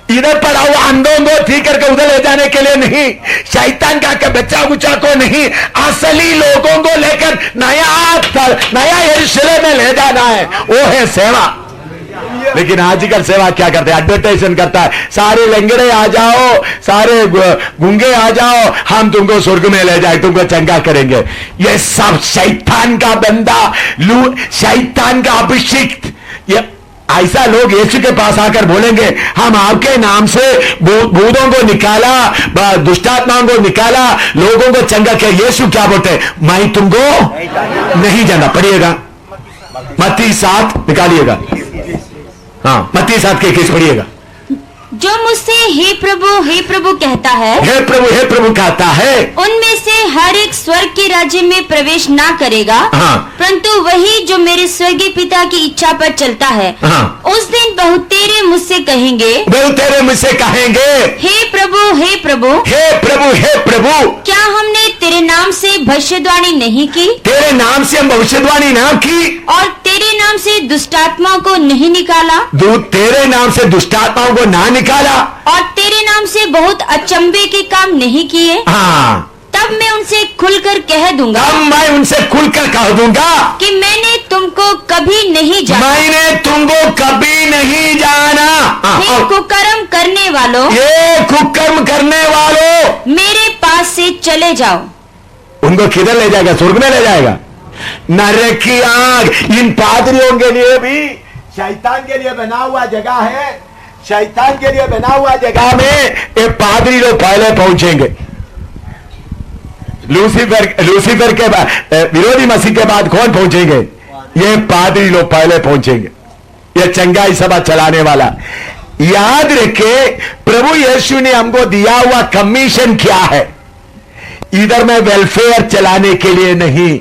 इधर पड़ा हुआ अंधों को ठीक करके उधर ले जाने के लिए नहीं, शैतान का बच्चा गुच्चा को नहीं, असली लोगों को लेकर नया यरूशलेम में ले जाना है। वो है सेवा। लेकिन आजकल सेवा क्या करते हैं? एडवर्टाइजमेंट करता है, सारे लंगड़े आ जाओ, सारे गूंगे आ जाओ, हम तुमको स्वर्ग में ले जाए, तुमको चंगा करेंगे। ये सब शैतान का बंदा, शैतान का अभिषिक्त। ये ऐसा लोग यीशु के पास आकर बोलेंगे हम आपके नाम से भूतों को निकाला, दुष्टात्माओं को निकाला, लोगों को चंगा किया। यीशु क्या बोलते हैं? मैं तुमको नहीं जानता। पढ़िएगा मत्ती 7 निकालिएगा। हाँ, मत्ती 7 के केस पढ़िएगा। जो मुझसे हे प्रभु कहता है, हे प्रभु कहता है, उनमें से हर एक स्वर्ग के राज्य में प्रवेश ना करेगा, हाँ। परंतु वही जो मेरे स्वर्गीय पिता की इच्छा पर चलता है। हाँ। उस दिन बहुतेरे मुझसे कहेंगे, हे प्रभु हे प्रभु, क्या हमने तेरे नाम से भविष्यवाणी नहीं की, तेरे नाम से हम भविष्यवाणी ना की, और तेरे नाम से दुष्टात्माओं को नहीं निकाला, तेरे नाम से दुष्टात्माओं को ना निकाला, और तेरे नाम से बहुत अचंभे के काम नहीं किए, हाँ, तब मैं उनसे खुलकर कह दूंगा, तब मैं उनसे खुलकर कह दूंगा कि मैंने तुमको कभी नहीं जाना, मैंने तुमको कभी नहीं जाना। हे कुकर्म करने वालों, ये कुकर्म करने वालों, मेरे पास से चले जाओ। उनको किधर ले जाएगा? स्वर्ग में ले जाएगा। नरक की आग इन पादरियों के लिए भी शैतान के लिए बना हुआ जगह है। शैतान के लिए बना हुआ जगह में ये पादरी लोग पहले पहुंचेंगे। लूसीफर के बाद, विरोधी मसीह के बाद कौन पहुंचेंगे? ये पादरी लोग पहले पहुंचेंगे। ये चंगाई सभा चलाने वाला। याद रखे, प्रभु यीशु ने हमको दिया हुआ कमीशन क्या है? इधर में वेलफेयर चलाने के लिए नहीं,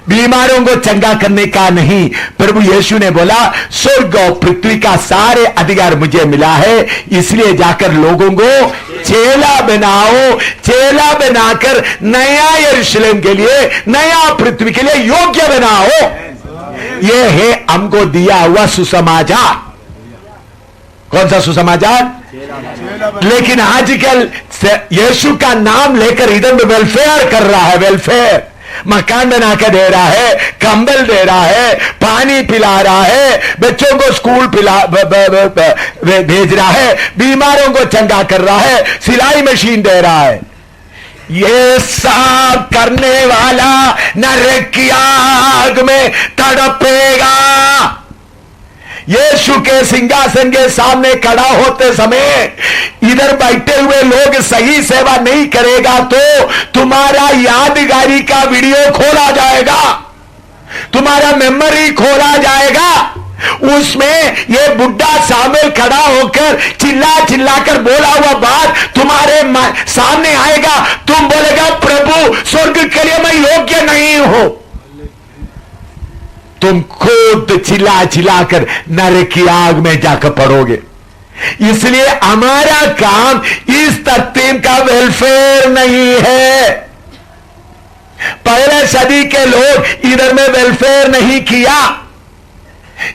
बीमारों को चंगा करने का नहीं। प्रभु यीशु ने बोला, स्वर्ग और पृथ्वी का सारे अधिकार मुझे मिला है, इसलिए जाकर लोगों को चेला बनाओ। चेला बनाकर नया यरूशलेम के लिए, नया पृथ्वी के लिए योग्य बनाओ। यह है हमको दिया हुआ सुसमाचार। कौन सा सुसमाचार? लेकिन आजकल यीशु का नाम लेकर इधर में वेलफेयर कर रहा है। वेलफेयर, मकान बना के दे रहा है, कंबल दे रहा है, पानी पिला रहा है, बच्चों को स्कूल भेज रहा है, बीमारों को चंगा कर रहा है, सिलाई मशीन दे रहा है। ये सब करने वाला नरक की आग में तड़पेगा। यीशु के सिंहासन के सामने खड़ा होते समय इधर बैठे हुए लोग सही सेवा नहीं करेगा तो तुम्हारा यादगारी का वीडियो खोला जाएगा, तुम्हारा मेमोरी खोला जाएगा। उसमें ये बुढ़ा सामने खड़ा होकर चिल्ला कर बोला हुआ बात तुम्हारे सामने आएगा। तुम बोलेगा, प्रभु स्वर्ग के लिए मैं योग्य नहीं हूं। तुम खुद चिल्ला कर नरक की आग में जाकर पड़ोगे। इसलिए हमारा काम इस तरतीब का वेलफेयर नहीं है। पहले सदी के लोग इधर में वेलफेयर नहीं किया।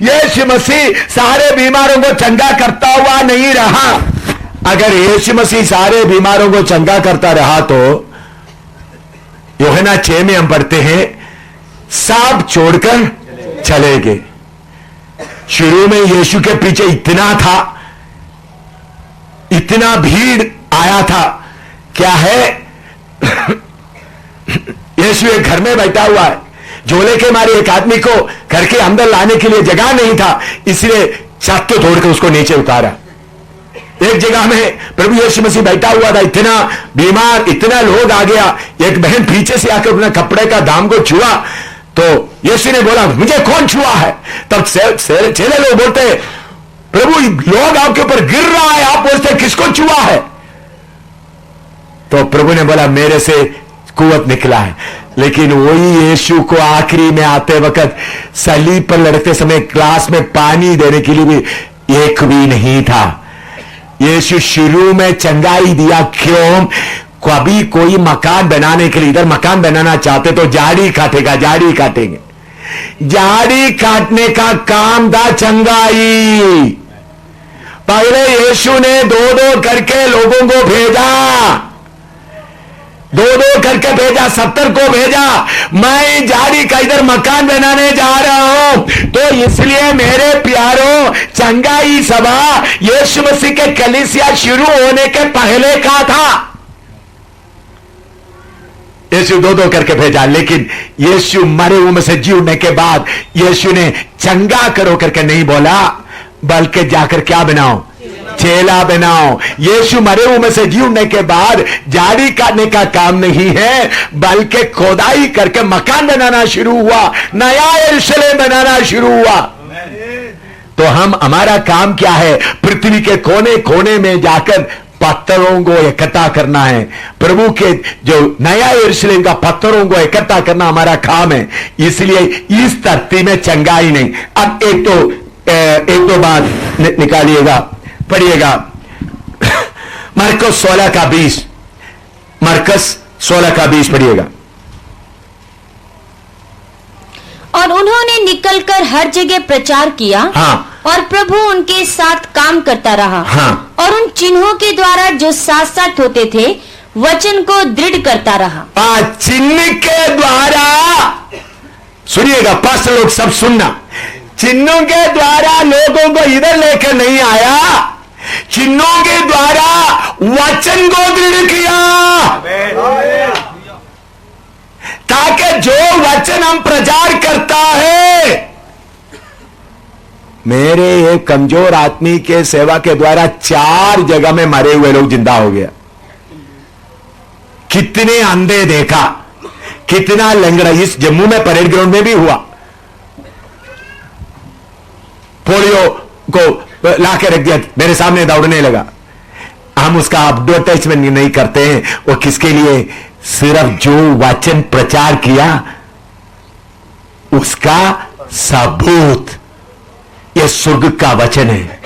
यीशु मसीह सारे बीमारों को चंगा करता हुआ नहीं रहा। अगर यीशु मसीह सारे बीमारों को चंगा करता रहा तो यूहन्ना 6 में हम पढ़ते हैं, सब छोड़कर चले गए। शुरू में यीशु के पीछे इतना था, इतना भीड़ आया था। क्या है? यीशु एक घर में बैठा हुआ है, झोले के मारे एक आदमी को घर के अंदर लाने के लिए जगह नहीं था, इसलिए छत को तोड़कर उसको नीचे उतारा। एक जगह में प्रभु यीशु मसीह बैठा हुआ था, इतना बीमार, इतना लोग आ गया। एक बहन पीछे से आकर अपने कपड़े का दाम को छुआ तो यीशु ने बोला, मुझे कौन छुआ है? तब चेले लोग बोलते, प्रभु लोग आपके ऊपर गिर रहा है, आप बोलते किसको छुआ है? तो प्रभु ने बोला, मेरे से कुवत निकला है। लेकिन वही यीशु को आखिरी में आते वक्त सलीब पर लड़ते समय ग्लास में पानी देने के लिए भी एक भी नहीं था। यीशु शुरू में चंगाई दिया। क्यों? कभी कोई मकान बनाने के लिए, इधर मकान बनाना चाहते तो झाड़ी काटेगा, झाड़ी काटेंगे। झाड़ी काटने का काम था चंगाई। पहले यीशु ने दो करके लोगों को भेजा, दो करके भेजा, 70 को भेजा। मैं झाड़ी का इधर मकान बनाने जा रहा हूं। तो इसलिए मेरे प्यारों, चंगाई सभा यीशु मसीह के कलीसिया शुरू होने के पहले का था। यीशु दो करके भेजा, लेकिन यीशु मरे हुए में से जी उठने के बाद यीशु ने चंगा करो करके नहीं बोला, बल्कि जाकर क्या बनाओ? चेला बनाओ। यीशु मरे हुए में से जी उठने के बाद झाड़ी काटने का काम नहीं है, बल्कि खोदाई करके मकान बनाना शुरू हुआ, नया यरूशलेम बनाना शुरू हुआ। तो हमारा काम क्या है? पृथ्वी के कोने कोने में जाकर पत्थरों को इकट्ठा करना है। प्रभु के जो नया यरूशलेम का पत्थरों को इकट्ठा करना हमारा काम है। इसलिए इस धरती में चंगाई नहीं। अब एक दो बात निकालिएगा, पढ़िएगा मरकुस 16 का 20, मरकुस 16 का 20 पढ़िएगा। और उन्होंने निकलकर हर जगह प्रचार किया। हाँ। और प्रभु उनके साथ काम करता रहा। हाँ। और उन चिन्हों के द्वारा जो साथ साथ होते थे वचन को दृढ़ करता रहा। चिन्ह के द्वारा, सुनिएगा पास लोग सब सुनना, चिन्हों के द्वारा लोगों को इधर लेकर नहीं आया, चिन्हों के द्वारा वचन को दृढ़ किया। ताकि जो वचन हम प्रचार करता है, मेरे एक कमजोर आदमी के सेवा के द्वारा 4 जगह में मरे हुए लोग जिंदा हो गया। कितने अंधे देखा, कितना लंगड़ा, इस जम्मू में परेड ग्राउंड में भी हुआ। पोलियो को लाके रख दिया, मेरे सामने दौड़ने लगा। हम उसका एडवर्टाइजमेंट नहीं करते हैं, वो किसके लिए? सिर्फ जो वचन प्रचार किया उसका सबूत, यह स्वर्ग का वचन है।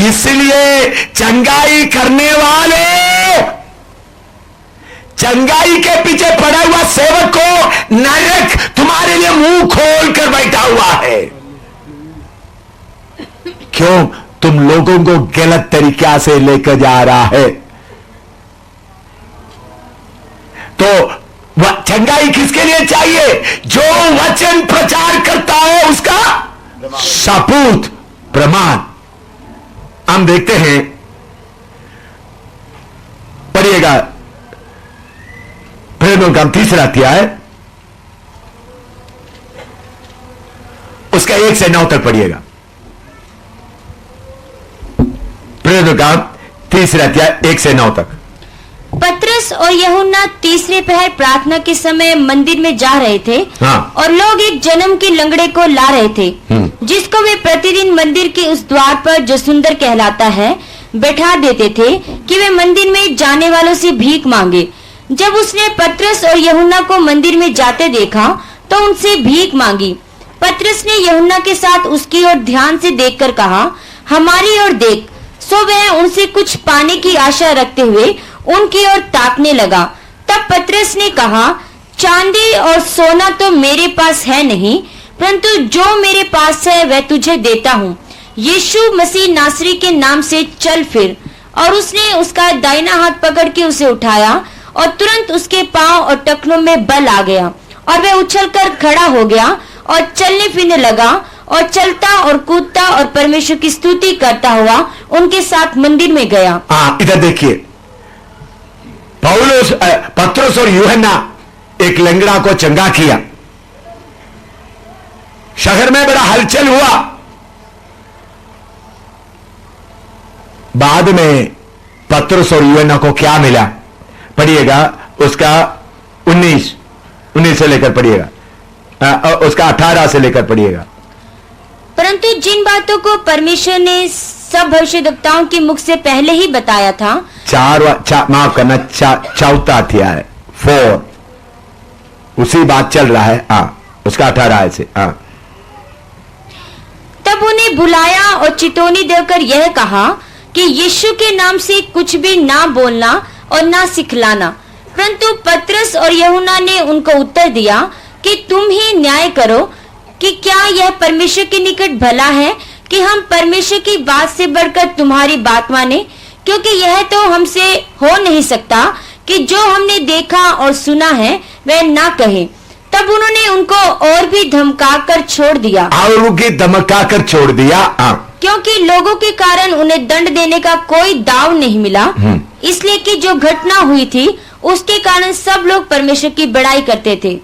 इसलिए चंगाई करने वाले, चंगाई के पीछे पड़ा हुआ सेवक को नरक तुम्हारे लिए मुंह खोल कर बैठा हुआ है। क्यों? तुम लोगों को गलत तरीका से लेकर जा रहा है। तो चंगाई किसके लिए चाहिए? जो वचन प्रचार करता है उसका सबूत, प्रमाण। हम देखते हैं, पढ़िएगा प्रेरणों का 3 अध्याय, उसका 1 से 9 तक पढ़िएगा। प्रेरणों का 3 अध्याय 1 से 9 तक। पतरस और यूहन्ना तीसरे पहर प्रार्थना के समय मंदिर में जा रहे थे। हाँ। और लोग एक जन्म के लंगड़े को ला रहे थे, जिसको वे प्रतिदिन मंदिर के उस द्वार पर जो सुंदर कहलाता है बैठा देते थे कि वे मंदिर में जाने वालों से भीख मांगे। जब उसने पतरस और यूहन्ना को मंदिर में जाते देखा तो उनसे भीख मांगी। पतरस ने यूहन्ना के साथ उसकी ओर ध्यान से देखकर कहा, हमारी ओर देख। सो वह उनसे कुछ पाने की आशा रखते हुए उनकी ओर ताकने लगा। तब पतरस ने कहा, चांदी और सोना तो मेरे पास है नहीं, परंतु जो मेरे पास है वह तुझे देता हूँ। यीशु मसीह नासरी के नाम से चल फिर। और उसने उसका दाहिना हाथ पकड़ के उसे उठाया और तुरंत उसके पांव और टखनों में बल आ गया और वह उछलकर खड़ा हो गया और चलने फिरने लगा और चलता और कूदता और परमेश्वर की स्तुति करता हुआ उनके साथ मंदिर में गया। इधर देखिए, पौलुस, पतरस और यूहन्ना एक लंगड़ा को चंगा किया। शहर में बड़ा हलचल हुआ। बाद में पतरस और यूहन्ना को क्या मिला? पढ़िएगा उसका 19 से लेकर पढ़िएगा, उसका 18 से लेकर पढ़िएगा। परंतु जिन बातों को परमेश्वर ने सब भविष्यद्वक्ताओं के मुख से पहले ही बताया था, माफ करना, 4 अध्याय 4, उसी बात चल रहा है। उसका 18 से। तब उन्हें बुलाया और चितौनी देकर यह कहा कि यीशु के नाम से कुछ भी ना बोलना और ना सिखलाना। परंतु पतरस और यूहन्ना ने उनको उत्तर दिया कि तुम ही न्याय करो कि क्या यह परमेश्वर के निकट भला है कि हम परमेश्वर की बात से बढ़कर तुम्हारी बात माने, क्योंकि यह तो हमसे हो नहीं सकता कि जो हमने देखा और सुना है वह ना कहे। तब उन्होंने उनको और भी धमकाकर छोड़ दिया। धमकाकर छोड़ दिया, क्योंकि लोगों के कारण उन्हें दंड देने का कोई दाव नहीं मिला, इसलिए कि जो घटना हुई थी उसके कारण सब लोग परमेश्वर की बड़ाई करते थे।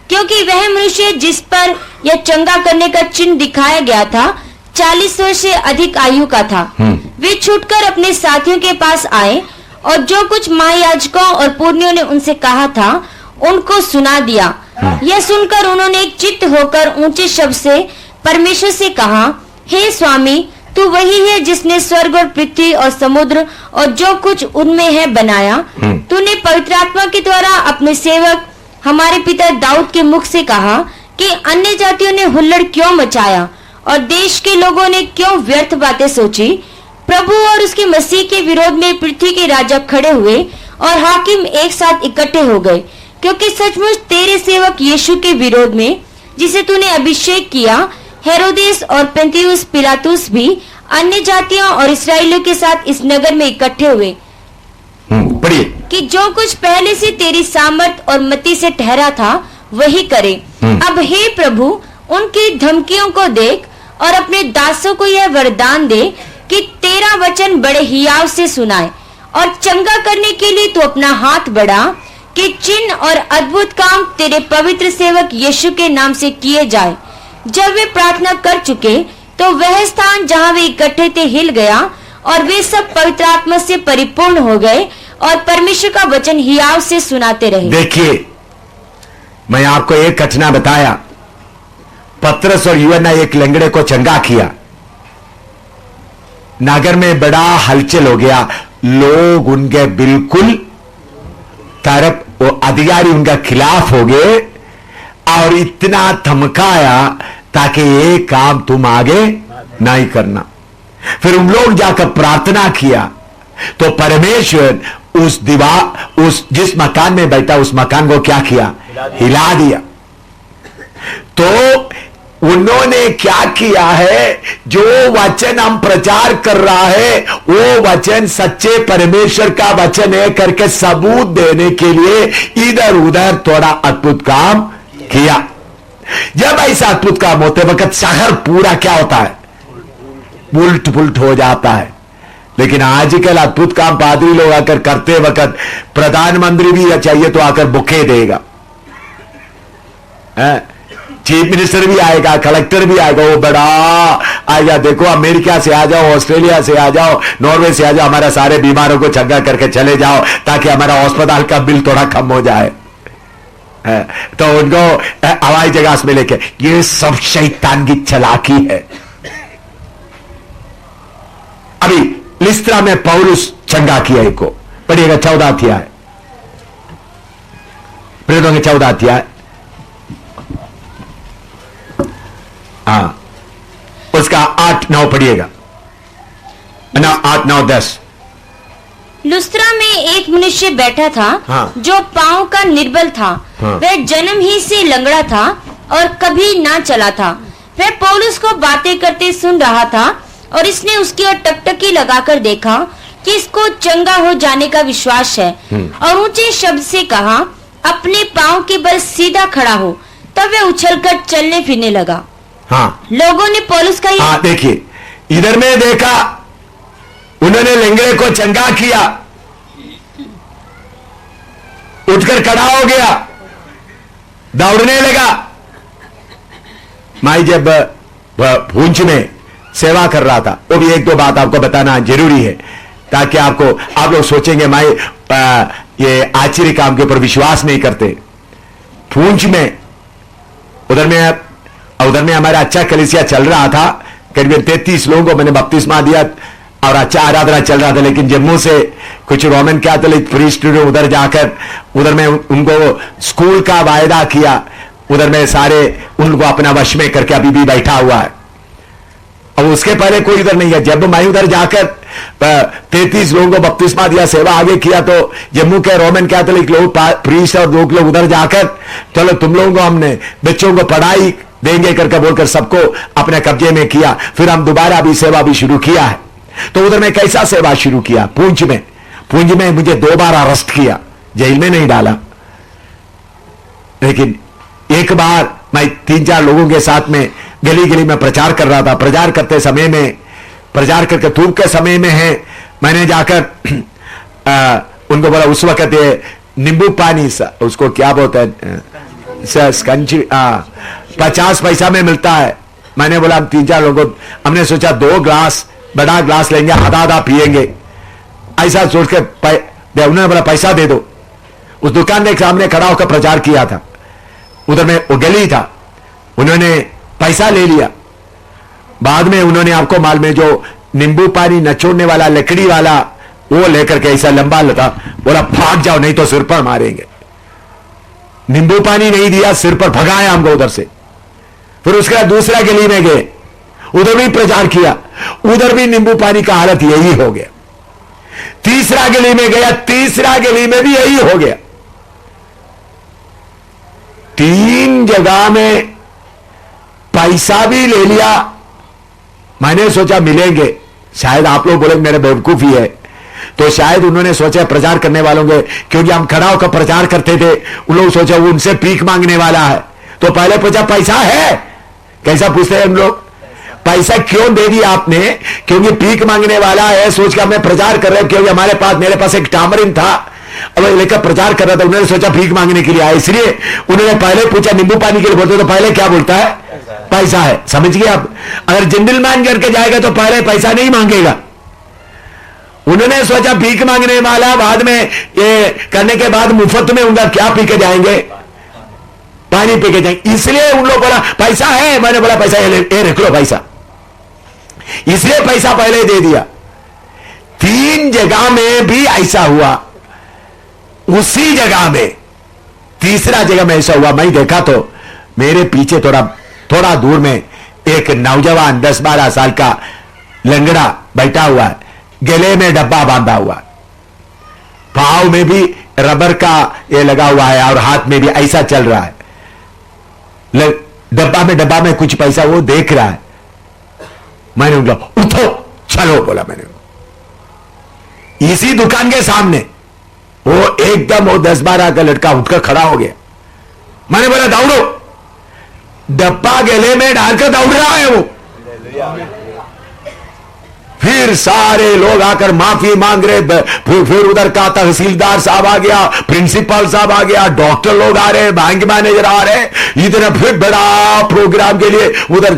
क्योंकि वह मनुष्य जिस पर यह चंगा करने का चिन्ह दिखाया गया था 40 वर्ष से अधिक आयु का था। वे छूटकर अपने साथियों के पास आए और जो कुछ महायाजकों और पुरनियों ने उनसे कहा था उनको सुना दिया। यह सुनकर उन्होंने एक चित्त होकर ऊंचे शब्द से परमेश्वर से कहा, हे स्वामी, तू वही है जिसने स्वर्ग और पृथ्वी और समुद्र और जो कुछ उनमें है बनाया। तूने पवित्र आत्मा के द्वारा अपने सेवक हमारे पिता दाऊद के मुख से कहा कि अन्य जातियों ने हुल्लड़ क्यों मचाया और देश के लोगों ने क्यों व्यर्थ बातें सोची। प्रभु और उसके मसीह के विरोध में पृथ्वी के राजा खड़े हुए और हाकिम एक साथ इकट्ठे हो गए, क्योंकि सचमुच तेरे सेवक यीशु के विरोध में, जिसे तूने अभिषेक किया, हेरोदेस और पेंतियुस पिलातुस भी अन्य जातियों और इसराइलियों के साथ इस नगर में इकट्ठे हुए पढ़िए कि जो कुछ पहले से तेरी सामर्थ और मति से ठहरा था वही करे। अब हे प्रभु, उनकी धमकियों को देख और अपने दासों को यह वरदान दे कि तेरा वचन बड़े हियाव से सुनाए और चंगा करने के लिए तू अपना हाथ बढ़ा कि चिन्ह और अद्भुत काम तेरे पवित्र सेवक यीशु के नाम से किए जाए। जब वे प्रार्थना कर चुके तो वह स्थान जहाँ वे इकट्ठे थे हिल गया और वे सब पवित्र आत्मा से परिपूर्ण हो गए और परमेश्वर का वचन हियाव से सुनाते रहे। देखिए, मैं आपको एक घटना बताया। पतरस और यूहन्ना एक लंगड़े को चंगा किया, नगर में बड़ा हलचल हो गया, लोग उनके बिल्कुल तरफ, वो अधिकारी उनका खिलाफ हो गए और इतना धमकाया ताकि ये काम तुम आगे नहीं करना। फिर उन लोग जाकर प्रार्थना किया तो परमेश्वर उस दीवार, उस जिस मकान में बैठा उस मकान को क्या किया, हिला दिया। तो उन्होंने क्या किया है, जो वचन हम प्रचार कर रहा है वो वचन सच्चे परमेश्वर का वचन है करके सबूत देने के लिए इधर उधर थोड़ा अद्भुत काम किया। जब ऐसा अद्भुत काम होते वक्त शहर पूरा क्या होता है, उल्ट पुलट हो जाता है। लेकिन आजकल अद्भुत काम पादरी लोग आकर करते वक्त प्रधानमंत्री भी चाहिए तो आकर बुके देगा, चीफ मिनिस्टर भी आएगा, कलेक्टर भी आएगा, वो बड़ा आएगा, देखो अमेरिका से आ जाओ, ऑस्ट्रेलिया से आ जाओ, नॉर्वे से आ जाओ, हमारा सारे बीमारों को चंगा करके चले जाओ ताकि हमारा अस्पताल का बिल थोड़ा कम हो जाए। तो उनको हवाई जहाज में लेके, ये सब शैतान की चालाकी है। अभी लिस्त्रा में पौलुस चंगा किया एक को, पढ़िएगा 14 अध्याय, प्रेरितों के 14 अध्याय, हाँ उसका 8-9 पढ़िएगा, 8-9 10। लुस्त्रा में एक मनुष्य बैठा था, हाँ। जो पांव का निर्बल था, हाँ। वह जन्म ही से लंगड़ा था और कभी ना चला था। वह पौलुस को बातें करते सुन रहा था और इसने उसकी ओर टकटकी लगाकर देखा कि इसको चंगा हो जाने का विश्वास है और ऊंचे शब्द से कहा, अपने पांव के बल सीधा खड़ा हो। तब वह उछलकर चलने फिरने लगा। हाँ, लोगों ने पौलुस का हाँ देखिए, इधर में देखा उन्होंने लंगड़े को चंगा किया, उठकर खड़ा हो गया, दौड़ने लगा। मैं जब भूंज में सेवा कर रहा था, वो भी एक दो बात आपको बताना जरूरी है ताकि आप लोग सोचेंगे मैं ये आश्चर्य काम के ऊपर विश्वास नहीं करते। भूंज में उधर में हमारा अच्छा कलीसिया चल रहा था, करीबन 33 लोगों को मैंने बपतिस्मा दिया और अच्छा आराधना चल रहा था। लेकिन जम्मू से कुछ रोमन कैथोलिक प्रीस्ट ने उधर जाकर उधर में उनको स्कूल का वायदा किया, उधर में सारे उनको अपना वश में करके अभी भी बैठा हुआ है। अब उसके पहले कोई इधर नहीं है। जब मैं उधर जाकर 33 लोगों को बपतिस्मा दिया, सेवा आगे किया, तो जम्मू के रोमन कैथोलिक लोग प्रीस्ट और लोग उधर जाकर चलो तुम लोगों को हमने बच्चों को पढ़ाई देंगे करके बोलकर सबको अपने कब्जे में किया। फिर हम दोबारा भी सेवा भी शुरू किया है। तो उधर में कैसा सेवा शुरू किया, पुंछ में मुझे 2 बार अरेस्ट किया, जेल में नहीं डाला, लेकिन एक बार मैं 3-4 लोगों के साथ में गली गली में प्रचार कर रहा था। प्रचार करते समय में, प्रचार करके धूप के समय में है, मैंने जाकर उनको बोला, उस वक्त ये नींबू पानी उसको क्या बोलते हैं, स्कंजी 50 पैसा में मिलता है। मैंने बोला हम 3-4 लोगों, हमने सोचा 2 ग्लास बड़ा ग्लास लेंगे, आधा पिएंगे, ऐसा सोच के उन्होंने बोला पैसा दे दो। उस दुकान के सामने खड़ा होकर प्रचार किया था, उधर में वो गली था, उन्होंने पैसा ले लिया। बाद में उन्होंने आपको मालूम है, जो नींबू पानी नचोड़ने वाला लकड़ी वाला वो लेकर के ऐसा लंबा लता, बोला भाग जाओ नहीं तो सिर पर मारेंगे। नींबू पानी नहीं दिया, सिर पर भगाया हमको उधर से। फिर उसके बाद दूसरा गली में गए, उधर भी प्रचार किया, उधर भी नींबू पानी का हालत यही हो गया। तीसरा गली में गया, तीसरा गली में भी यही हो गया। 3 जगह में पैसा भी ले लिया। मैंने सोचा मिलेंगे, शायद आप लोग बोले मेरे बेवकूफी है, तो शायद उन्होंने सोचा प्रचार करने वालों के, क्योंकि हम खड़ा होकर प्रचार करते थे, उन लोग सोचा वो उनसे भीख मांगने वाला है, तो पहले पूछा पैसा है। कैसा पूछते हैं हम लोग, पैसा क्यों दे दिया आपने? क्योंकि भीख मांगने वाला है सोच कर मैं प्रचार कर रहा हूं, क्योंकि मेरे पास एक टामरिन था, अब लेकर प्रचार कर रहा था। उन्होंने सोचा भीख मांगने के लिए आया, इसलिए उन्होंने पहले पूछा नींबू पानी के लिए बोलते तो पहले क्या बोलता है? पैसा है। समझ गए आप? अगर जेंटलमैन करके जाएगा तो पहले पैसा नहीं मांगेगा। उन्होंने सोचा भीख मांगने वाला, बाद में ये करने के बाद मुफ्त में उनका क्या पी के जाएंगे? पानी पी के जाएंगे। इसलिए उन लोग बोला पैसा है, मैंने बोला पैसा ये रख लो पैसा, इसलिए पैसा पहले दे दिया। 3 जगह में भी ऐसा हुआ, उसी जगह में तीसरा जगह में ऐसा हुआ। मैं देखा तो मेरे पीछे थोड़ा दूर में एक नौजवान 10-12 साल का लंगड़ा बैठा हुआ है, गले में डब्बा बांधा हुआ, पांव में भी रबर का ये लगा हुआ है और हाथ में भी ऐसा चल रहा है। डब्बा में कुछ पैसा वो देख रहा है। मैंने बोला उठो चलो, बोला मैंने। इसी दुकान के सामने वो एकदम वो 10-12 का लड़का उठकर खड़ा हो गया। मैंने बोला दौड़ो, डब्बा गले में डालकर दौड़ रहा है वो। फिर सारे लोग आकर माफी मांग रहे, फिर उधर का तहसीलदार साहब आ गया, प्रिंसिपल साहब आ गया, डॉक्टर लोग आ रहे, बैंक मैनेजर आ रहे। इतना फिर बड़ा प्रोग्राम के लिए उधर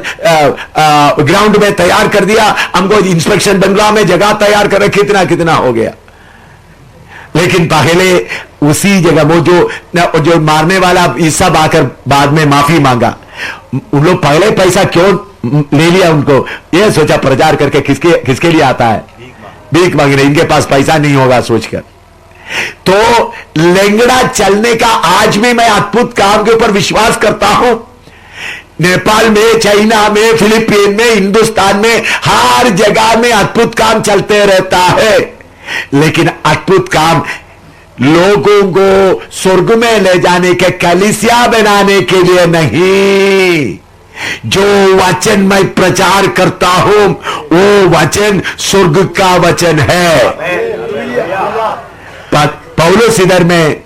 ग्राउंड में तैयार कर दिया हमको, इंस्पेक्शन बंगला में जगह तैयार कर रखी, कितना हो गया। लेकिन पहले उसी जगह वो जो मारने वाला ये सब आकर बाद में माफी मांगा। उन लोग पहले पैसा क्यों ले लिया? उनको ये सोचा प्रचार करके किसके लिए आता है? भीख मांगने। इनके पास पैसा नहीं होगा सोचकर। तो लेंगड़ा चलने का आज भी मैं अद्भुत काम के ऊपर विश्वास करता हूं। नेपाल में, चाइना में, फिलीपीन में, हिंदुस्तान में, हर जगह में अद्भुत काम चलते रहता है। लेकिन अद्भुत काम लोगों को स्वर्ग में ले जाने के, कलीसिया बनाने के लिए नहीं। जो वचन मैं प्रचार करता हूं वो वचन स्वर्ग का वचन है। पौलुस इधर में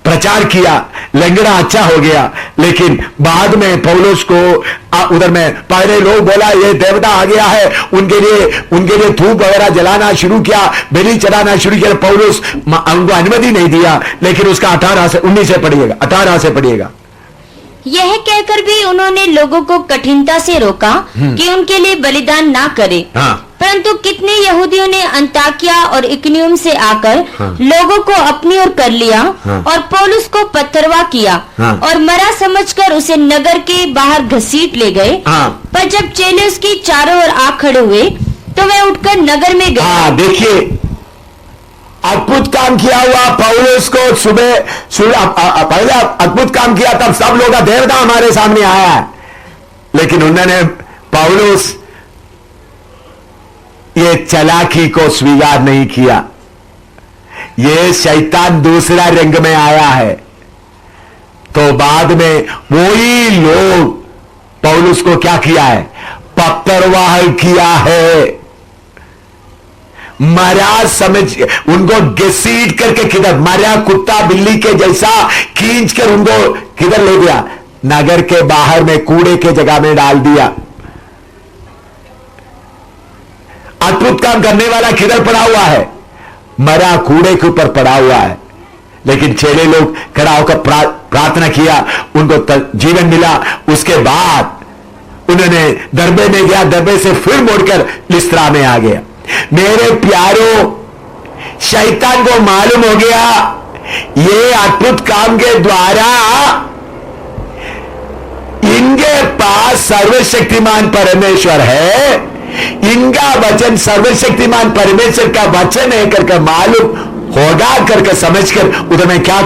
प्रचार किया, लंगड़ा अच्छा हो गया, लेकिन बाद में पौलुस को उधर में पहले लोग बोला ये देवता आ गया है, उनके लिए धूप वगैरह जलाना शुरू किया, बलि चढ़ाना शुरू किया। पौलुस उनको अनुमति नहीं दिया, लेकिन उसका 19 से पढ़िएगा। यह कहकर भी उन्होंने लोगों को कठिनता से रोका कि उनके लिए बलिदान ना करे। परंतु कितने यहूदियों ने अंताकिया और इकनियुम से आकर लोगों को अपनी ओर कर लिया और पौलुस को पत्थरवा किया और मरा समझकर उसे नगर के बाहर घसीट ले गए। पर जब चेले उसकी चारों ओर आ खड़े हुए तो वे उठकर नगर में गए। देखिए अद्भुत काम किया हुआ पौलुस को सुबह पहले अद्भुत काम किया, तब सब लोग का देवता हमारे सामने आया है। लेकिन उन्होंने पौलुस ये चालाकी को स्वीकार नहीं किया। ये शैतान दूसरा रंग में आया है। तो बाद में वही लोग पौलुस को क्या किया है? पत्थरवाह किया है। मरा समझ उनको घसीट करके किधर, मरा कुत्ता बिल्ली के जैसा खींच कर उनको किधर ले गया? नगर के बाहर में कूड़े के जगह में डाल दिया। अद्भुत काम करने वाला किधर पड़ा हुआ है? मरा कूड़े के ऊपर पड़ा हुआ है। लेकिन चेले लोग खड़ा होकर प्रार्थना किया, उनको जीवन मिला। उसके बाद उन्होंने दरबे में गया, दरबे से फिर मोड़कर लिस्त्रा में आ गया। मेरे प्यारों, शैतान को मालूम हो गया ये अद्भुत काम के द्वारा इनके पास सर्वशक्तिमान परमेश्वर है, इनका वचन सर्वशक्तिमान परमेश्वर का वचन है करके मालूम होगा करके समझकर उन्होंने क्या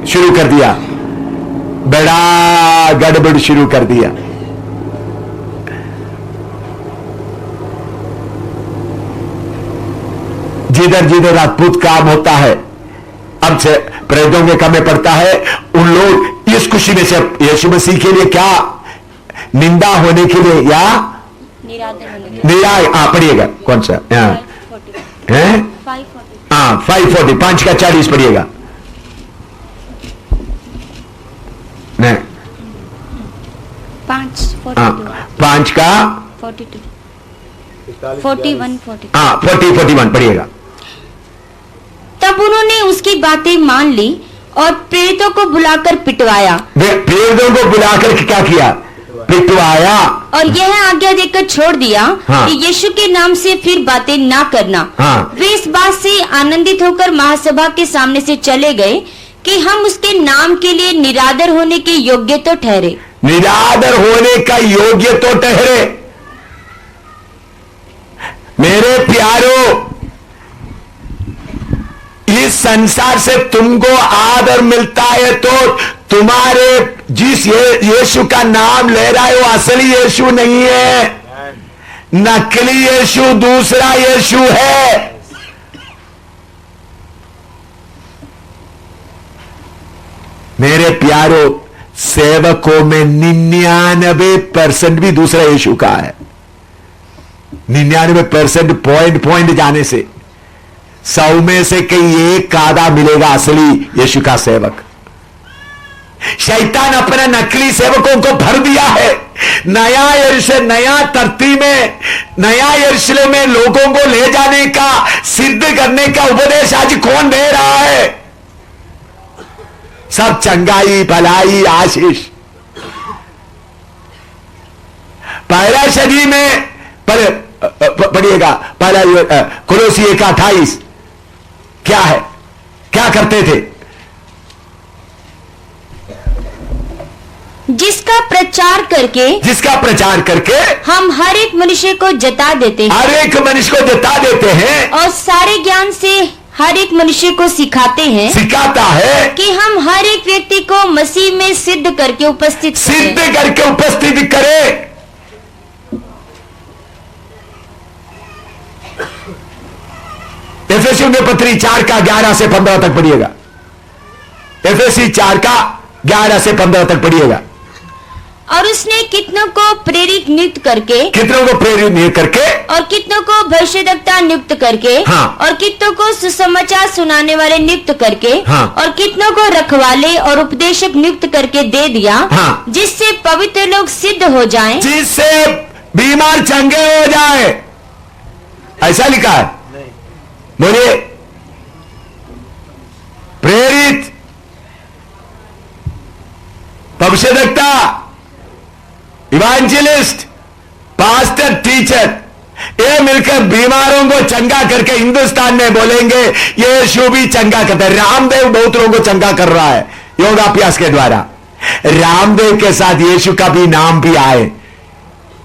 शुरू कर दिया, बड़ा गड़बड़ शुरू कर दिया। जिधर जिधर अद्भुत काम होता है, अब से प्रेतों के कमे पड़ता है, उन लोग इस खुशी में से यीशु मसीह के लिए क्या निंदा होने के लिए या निराय पढ़िएगा, कौन सा है 540 5 का 40 पढ़िएगा। नहीं 5 का 41 पढ़िएगा। तब उन्होंने उसकी बातें मान ली और प्रेरितों को बुलाकर पिटवाया। प्रेरितों को बुलाकर क्या किया, पिटवाया, और यह आज्ञा देकर छोड़ दिया कि यीशु के नाम से फिर बातें ना करना। वे इस बात से आनंदित होकर महासभा के सामने से चले गए कि हम उसके नाम के लिए निरादर होने के योग्य तो ठहरे। निरादर होने का योग्य तो ठहरे। मेरे प्यारो, इस संसार से तुमको आदर मिलता है तो तुम्हारे जिस यीशु का नाम ले रहा है वो असली यीशु नहीं है, नकली यीशु दूसरा यीशु है। मेरे प्यारो, सेवकों में 99% भी दूसरा यीशु का है। 99% पॉइंट जाने से 100 में से कई एक आधा मिलेगा असली यीशु का सेवक। शैतान अपने नकली सेवकों को भर दिया है। नया यरूशलेम, नया धरती में, नया यरूशलेम में लोगों को ले जाने का, सिद्ध करने का उपदेश आज कौन दे रहा है? सब चंगाई, भलाई, आशीष। पहला सदी में पढ़िएगा, पहला कोलोसी 1:28 क्या है, क्या करते थे? जिसका प्रचार करके हम हर एक मनुष्य को जता देते हैं, हर एक मनुष्य को जता देते हैं, और सारे ज्ञान से हर एक मनुष्य को सिखाता है कि हम हर एक व्यक्ति को मसीह में सिद्ध करके उपस्थित करें। एफेसियों के पत्री 4 का 11 से 15 तक पढ़िएगा। एफेसी 4 का 11 से 15 तक पढ़िएगा। और उसने कितनों को प्रेरित नियुक्त करके, और कितनों को भविष्यद्वक्ता नियुक्त करके, और कितनों को सुसमाचार सुनाने वाले नियुक्त करके, और कितनों को रखवाले और उपदेशक नियुक्त करके दे दिया, जिससे पवित्र लोग सिद्ध हो जाएं, जिससे बीमार चंगे हो जाए। ऐसा लिखा है। बोलिए, प्रेरित, भविष्यद्वक्ता, इवांजेलिस्ट, पास्टर, टीचर, ये मिलकर बीमारों को चंगा करके हिंदुस्तान में बोलेंगे यीशु भी चंगा करता है। रामदेव बहुत लोगों को चंगा कर रहा है योगाभ्यास के द्वारा। रामदेव के साथ यीशु का भी नाम भी आए।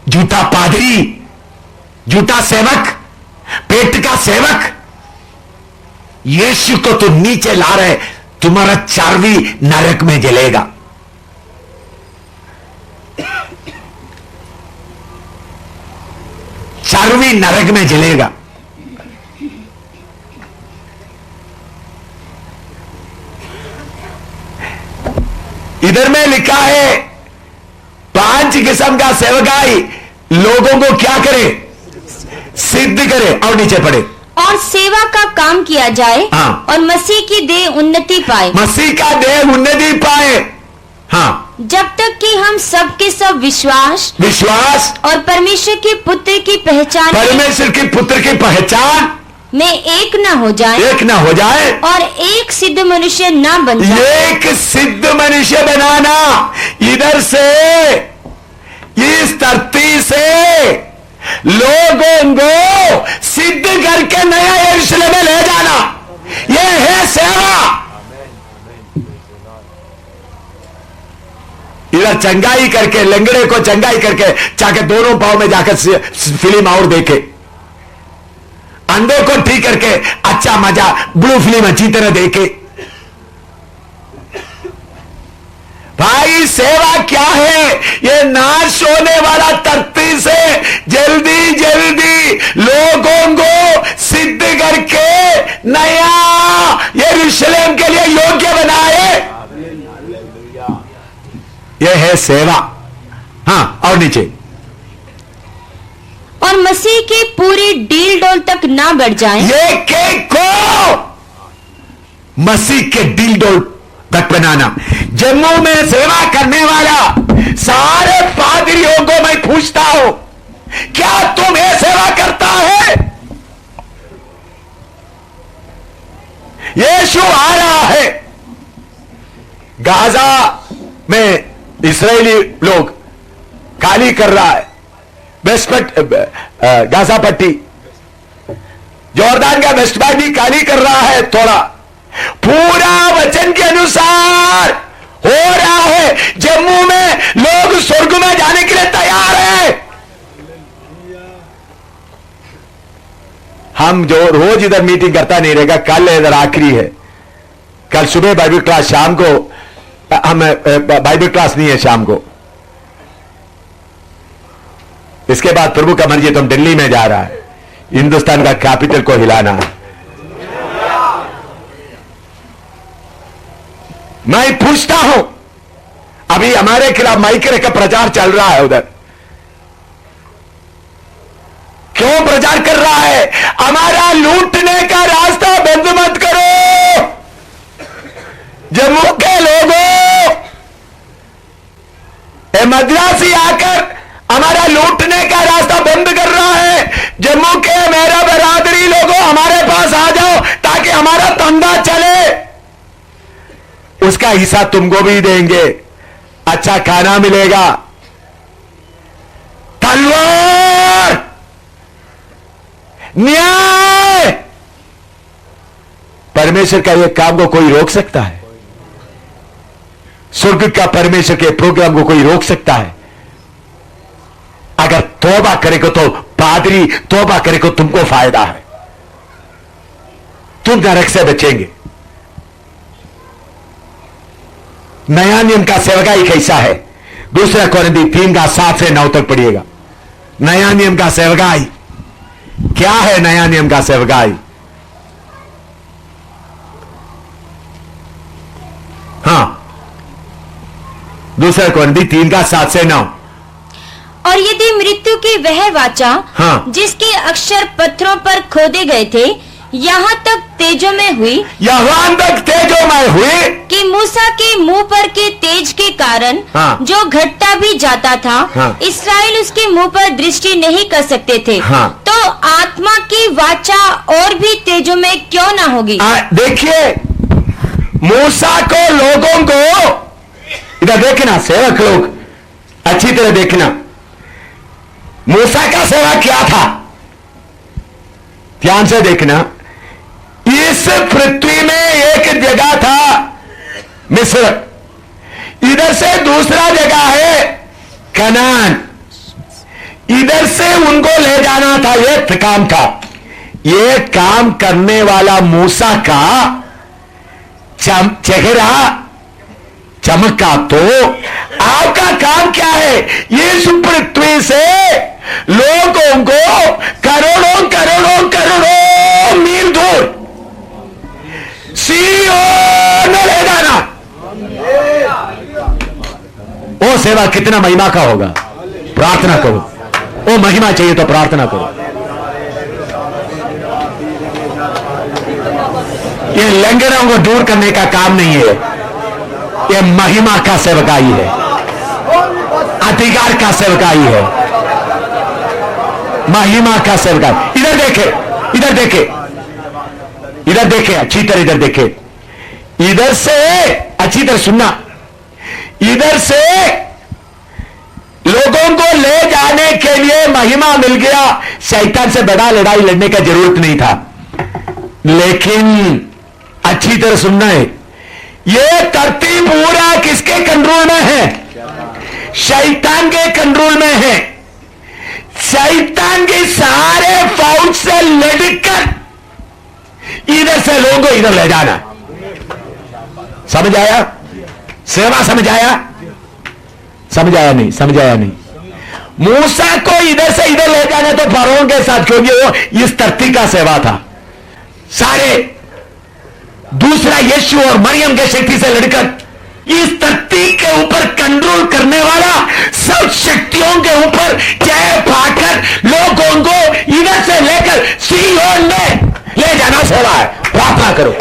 झूठा पादरी, झूठा सेवक, पेट का सेवक, यीशु को तो नीचे ला रहे, तुम्हारा चर्बी नरक में जलेगा। चर्बी नरक में जलेगा। इधर में लिखा है 5 किस्म का सेवकाई लोगों को क्या करे, सिद्ध करे। और नीचे पढ़े, और सेवा का काम किया जाए, और मसीह की देह उन्नति पाए। मसीह का देह उन्नति पाए। जब तक कि हम सबके सब विश्वास और परमेश्वर के पुत्र की पहचान में एक न हो जाए, और एक सिद्ध मनुष्य न बन जाए। एक सिद्ध मनुष्य बनाना, इधर से, इस धरती से लोगों को सिद्ध करके नया यरूशलेम में ले जाना, यह है सेवा। इधर चंगाई करके, लंगड़े को चंगाई करके जाके दोनों पांव में जाकर फिल्म और देखे, अंधे को ठीक करके अच्छा मजा ब्लू फिल्म अच्छी तरह देखे। भाई सेवा क्या है? ये नाश होने वाला धरती से जल्दी जल्दी लोगों को सिद्ध करके नया यरूशलेम के लिए योग्य बनाए, यह है सेवा। हाँ, और नीचे, और मसीह की पूरी डील डोल तक ना बढ़ जाएं। ये केक को मसीह के डील डोल तक बनाना। जम्मू में सेवा करने वाला सारे पादरियों को मैं पूछता हूं, क्या तुम ये सेवा करता है? यीशु आ रहा है। गाजा में इस्राएली लोग खाली कर रहा है, गाजा पट्टी, जॉर्दान का वेस्ट बैंक भी खाली कर रहा है थोड़ा। पूरा वचन के अनुसार हो रहा है। जम्मू में लोग स्वर्ग में जाने के लिए तैयार हैं। हम जो रोज इधर मीटिंग करता नहीं रहेगा, कल इधर आखिरी है। कल सुबह बाइबल क्लास, शाम को हम बाइबल क्लास नहीं है शाम को। इसके बाद प्रभु का मर्जी, तुम दिल्ली में जा रहा है, हिंदुस्तान का कैपिटल को हिलाना है। मैं पूछता हूं, अभी हमारे खिलाफ माइक का प्रचार चल रहा है उधर, क्यों प्रचार कर रहा है? हमारा लूटने का रास्ता बंद मत करो। जम्मू के लोगों, मद्रासी आकर हमारा लूटने का रास्ता बंद कर रहा है। जम्मू के मेरा बरादरी लोगों, हमारे पास आ जाओ ताकि हमारा धंधा चले। उसका हिस्सा तुमको भी देंगे, अच्छा खाना मिलेगा। तलवार, न्याय, परमेश्वर का यह काम को कोई रोक सकता है? स्वर्ग का परमेश्वर के प्रोग्राम को कोई रोक सकता है? अगर तौबा करेगा तो पादरी तौबा करेगा, तुमको फायदा है, तुम नरक से बचेंगे। नया नियम का सेवकाई कैसा है? दूसरा कोरिन्थी 3:7 से 9 तक पढ़िएगा। नया नियम का सेवकाई क्या है? नया नियम का सेवकाई, हाँ, दूसरा कोरिन्थी 3:7 से 9। और यदि मृत्यु की वह वाचा, हाँ, जिसके अक्षर पत्थरों पर खोदे गए थे, यहाँ तक तेजो में हुई, यहाँ तक तेजो में हुई कि मूसा के मुंह पर के तेज के कारण, हाँ, जो घटता भी जाता था, हाँ, इस्राएल उसके मुंह पर दृष्टि नहीं कर सकते थे। हाँ, तो आत्मा की वाचा और भी तेजो में क्यों ना होगी? देखिए, मूसा को, लोगों को, इधर देखना, सेवक लोग अच्छी तरह देखना, मूसा का सेवा क्या था? ध्यान से देखना। इस पृथ्वी में एक जगह था मिस्र, इधर से दूसरा जगह है कनान, इधर से उनको ले जाना था, ये काम था। ये काम करने वाला मूसा का चेहरा चमका। तो आपका काम क्या है? इस पृथ्वी से लोगों को करोड़ों करोड़ों करोड़ों मील दूर सियोन ले जाना। वो सेवा कितना महिमा का होगा? प्रार्थना करो, वो महिमा चाहिए तो प्रार्थना करो। ये लंगड़ों को दूर करने का काम नहीं है, ये महिमा का सेवकाई है, अधिकार का सेवकाई है, महिमा का सेवकाई। इधर देखे, इधर देखे, इधर देखे, अच्छी तरह इधर देखे, इधर से अच्छी तरह सुनना। इधर से लोगों को ले जाने के लिए महिमा मिल गया, शैतान से बड़ा लड़ाई लड़ने का जरूरत नहीं था। लेकिन अच्छी तरह सुनना है, ये धरती पूरा किसके कंट्रोल में है? शैतान के कंट्रोल में है। शैतान के सारे फौज से लड़कर इधर से लोगों को इधर ले जाना। समझ आया? सेवा समझ आया? समझ आया नहीं? समझ आया नहीं? मूसा को इधर से इधर ले जाना तो फरौन के साथ, क्योंकि वो इस धरती का सेवा था। सारे दूसरा यीशु और मरियम के शक्ति से लड़कर इस धरती के ऊपर कंट्रोल करने वाला सब शक्तियों के ऊपर जय पाकर लोगों को इधर से लेकर सीहोन में ले जाना सेवा है। प्रार्थना करो।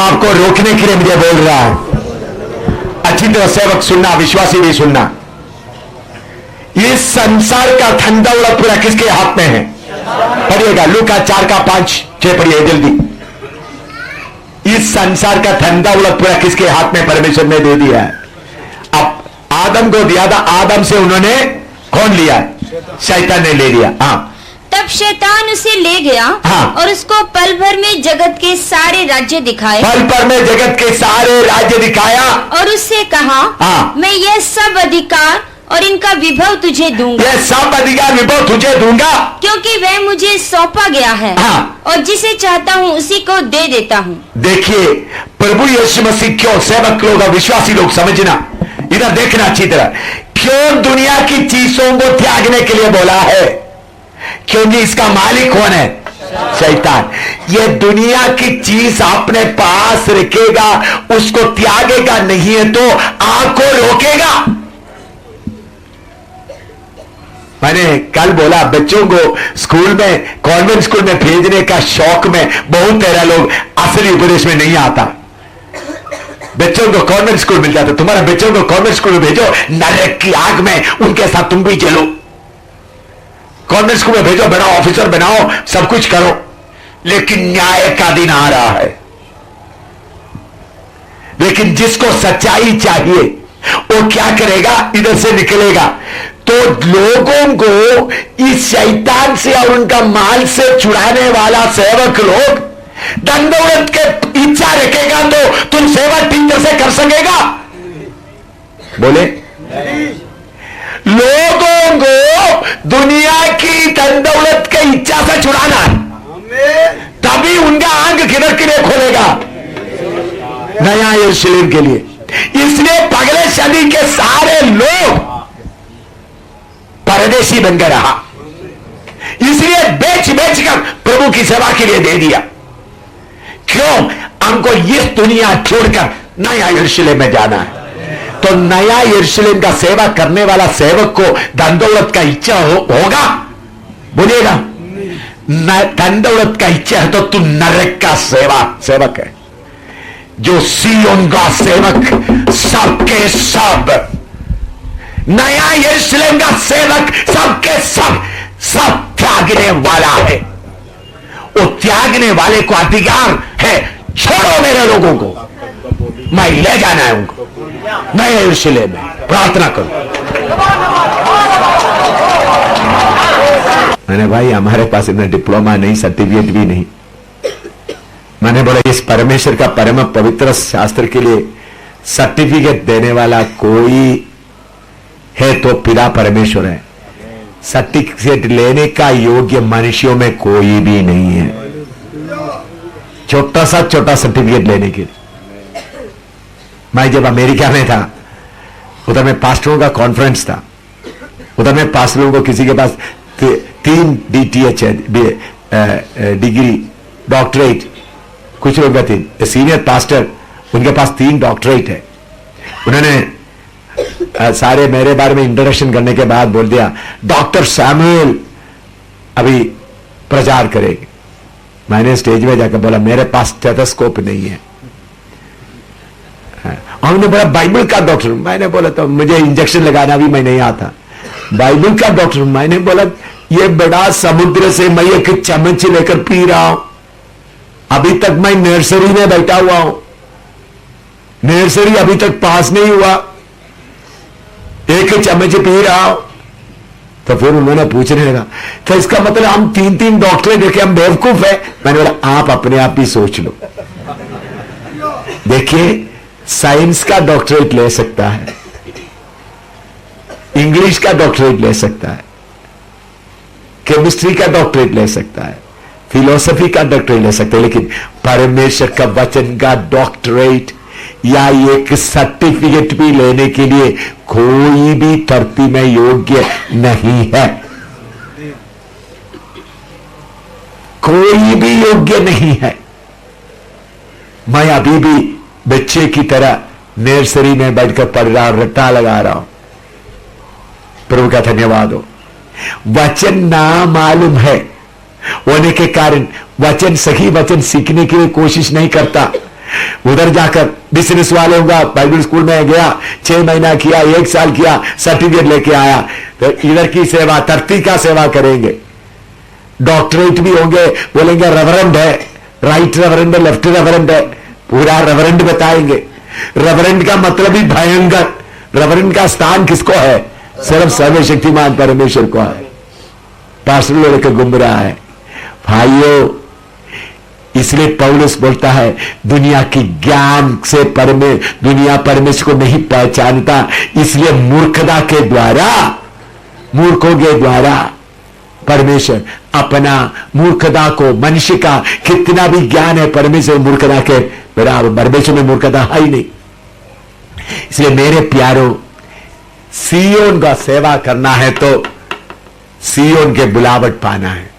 आपको रोकने के लिए मुझे बोल रहा है, अच्छी तरह सेवक सुनना, विश्वासी भी सुनना। इस संसार का धन दौलत पूरा किसके हाथ में है? पढ़िएगा लूका 4:5-6 पढ़िए जल्दी। इस संसार का धन दौलत पूरा किसके हाथ में परमेश्वर ने दे दिया है? अब आदम को दिया था, आदम से उन्होंने कौन लिया? शैतान ने ले लिया। हाँ, तब शैतान उसे ले गया हाँ। और उसको पल भर में जगत के सारे राज्य दिखाए। पल भर में जगत के सारे राज्य दिखाया और उससे कहा, हाँ। मैं यह सब अधिकार और इनका विभव तुझे दूंगा। यह सब अधिकार विभव तुझे दूंगा, क्योंकि वह मुझे सौंपा गया है। हाँ। और जिसे चाहता हूँ उसी को दे देता हूँ। देखिए प्रभु यीशु मसीह क्यों सेवक लोग और विश्वासी लोग समझना, इधर देखना अच्छी तरह, क्यों दुनिया की चीजों को त्यागने के लिए बोला है? क्योंकि इसका मालिक कौन है? शैतान। ये दुनिया की चीज अपने पास रखेगा, उसको त्यागेगा नहीं है तो आग को रोकेगा। मैंने कल बोला बच्चों को स्कूल में, कॉन्वेंट स्कूल में भेजने का शौक में बहुत तेरा लोग असली उपदेश में नहीं आता। बच्चों को कॉन्वेंट स्कूल मिल जाता, तुम्हारे बच्चों को कॉन्वेंट स्कूल में भेजो, नरक की आग में उनके साथ तुम भी चलो। कॉन्वेंट स्कूल में भेजो, बड़ा ऑफिसर बनाओ, सब कुछ करो, लेकिन न्याय का दिन आ रहा है। लेकिन जिसको सच्चाई चाहिए वो क्या करेगा? इधर से निकलेगा। तो लोगों को इस शैतान से और उनका माल से छुड़ाने वाला सेवक लोग धन दौलत के इच्छा रखेगा तो तुम सेवा ठीक तरह से कर सकेगा? बोले लोगों को दुनिया की धन दौलत की इच्छा से छुड़ाना है, तभी उनका आंख किधर के लिए खोलेगा? नया यरूशलेम के लिए। इसलिए पगले सदी के सारे लोग परदेशी बनकर रहा, इसलिए बेच बेच कर प्रभु की सेवा के लिए दे दिया। क्यों? हमको इस दुनिया छोड़कर नया यरूशलेम में जाना है। तो नया यरूशलेम का सेवा करने वाला सेवक को धन दौलत का इच्छा होगा? बोलिएगा, धन दौलत का इच्छा है तो तू नरक का सेवक है। जो सिय्योन का सेवक सबके सब, नया यरूशलेम का सेवक सबके सब त्यागने वाला है। वो त्यागने वाले को अधिकार है, छोड़ो मेरे लोगों को, मैं ले जाना है उनको नया यरूशलेम में। प्रार्थना करो। मैंने भाई हमारे पास इतना डिप्लोमा नहीं, सर्टिफिकेट भी नहीं। मैंने बोला इस परमेश्वर का परम पवित्र शास्त्र के लिए सर्टिफिकेट देने वाला कोई है तो पिता परमेश्वर है। सर्टिफिकेट लेने का योग्य मनुष्यों में कोई भी नहीं है, छोटा सर्टिफिकेट लेने के लिए। मैं जब अमेरिका में था, उधर में पास्टरों का कॉन्फ्रेंस था, उधर में पास्टरों को किसी के पास 3 DTH डिग्री, डॉक्टरेट, कुछ लोग थे सीनियर पास्टर, उनके पास 3 डॉक्टरेट है। उन्होंने सारे मेरे बारे में इंट्रोडक्शन करने के बाद बोल दिया डॉक्टर सैमुअल अभी प्रचार करेंगे। मैंने स्टेज में जाकर बोला मेरे पास स्टेथोस्कोप नहीं है। उन्होंने बोला बाइबल का डॉक्टर। मैंने बोला तो मुझे इंजेक्शन लगाना भी मैं नहीं आता। बाइबल का डॉक्टर। मैंने बोला ये बड़ा समुद्र से मैं एक चम्मच लेकर पी रहा हूं, अभी तक मैं नर्सरी में बैठा हुआ हूं, नर्सरी अभी तक पास नहीं हुआ, एक चम्मच पी रहा हूं। तो फिर उन्होंने पूछने लगा, तो इसका मतलब हम 3-3 डॉक्टरेट लेके हम बेवकूफ है? मैंने बोला आप अपने आप ही सोच लो। देखिए, साइंस का डॉक्टरेट ले सकता है, इंग्लिश का डॉक्टरेट ले सकता है, केमिस्ट्री का डॉक्टरेट ले सकता है, फिलोसफी का डॉक्टरेट ले सकता है, लेकिन परमेश्वर का वचन का डॉक्टरेट या एक सर्टिफिकेट भी लेने के लिए कोई भी धरती में योग्य नहीं है। कोई भी योग्य नहीं है। मैं अभी भी बच्चे की तरह नर्सरी में बैठकर पढ़ रहा हूं, रट्टा लगा रहा हूं। प्रभु का धन्यवाद हो। वचन ना मालूम है होने के कारण वचन, सही वचन सीखने के लिए कोशिश नहीं करता। उधर जाकर बिजनेस वाले होगा, बाइबल स्कूल में गया, 6 महीना किया, 1 साल किया, सर्टिफिकेट लेके आया, तो इधर की सेवा, धरती का सेवा करेंगे। डॉक्टरेट भी होंगे, बोलेंगे रेवरेंड है, राइट रेवरेंड है, लेफ्ट रेवरेंड है, पूरा रेवरेंड बताएंगे। रेवरेंड का मतलब ही भयंकर। रेवरेंड का स्थान किसको है? सिर्फ सर्वशक्तिमान परमेश्वर को है। पास्टर लोग के गुमराह है भाइयों। इसलिए पौलुस बोलता है, दुनिया की ज्ञान से दुनिया परमेश्वर को नहीं पहचानता, इसलिए मूर्खता के द्वारा, मूर्खों के द्वारा परमेश्वर अपना मूर्खता को, मनुष्य का कितना भी ज्ञान है परमेश्वर मूर्खता के बराबर, परमेश्वर में मूर्खता है ही नहीं। इसलिए मेरे प्यारों, सियोन का सेवा करना है तो सियोन के बुलावट पाना है।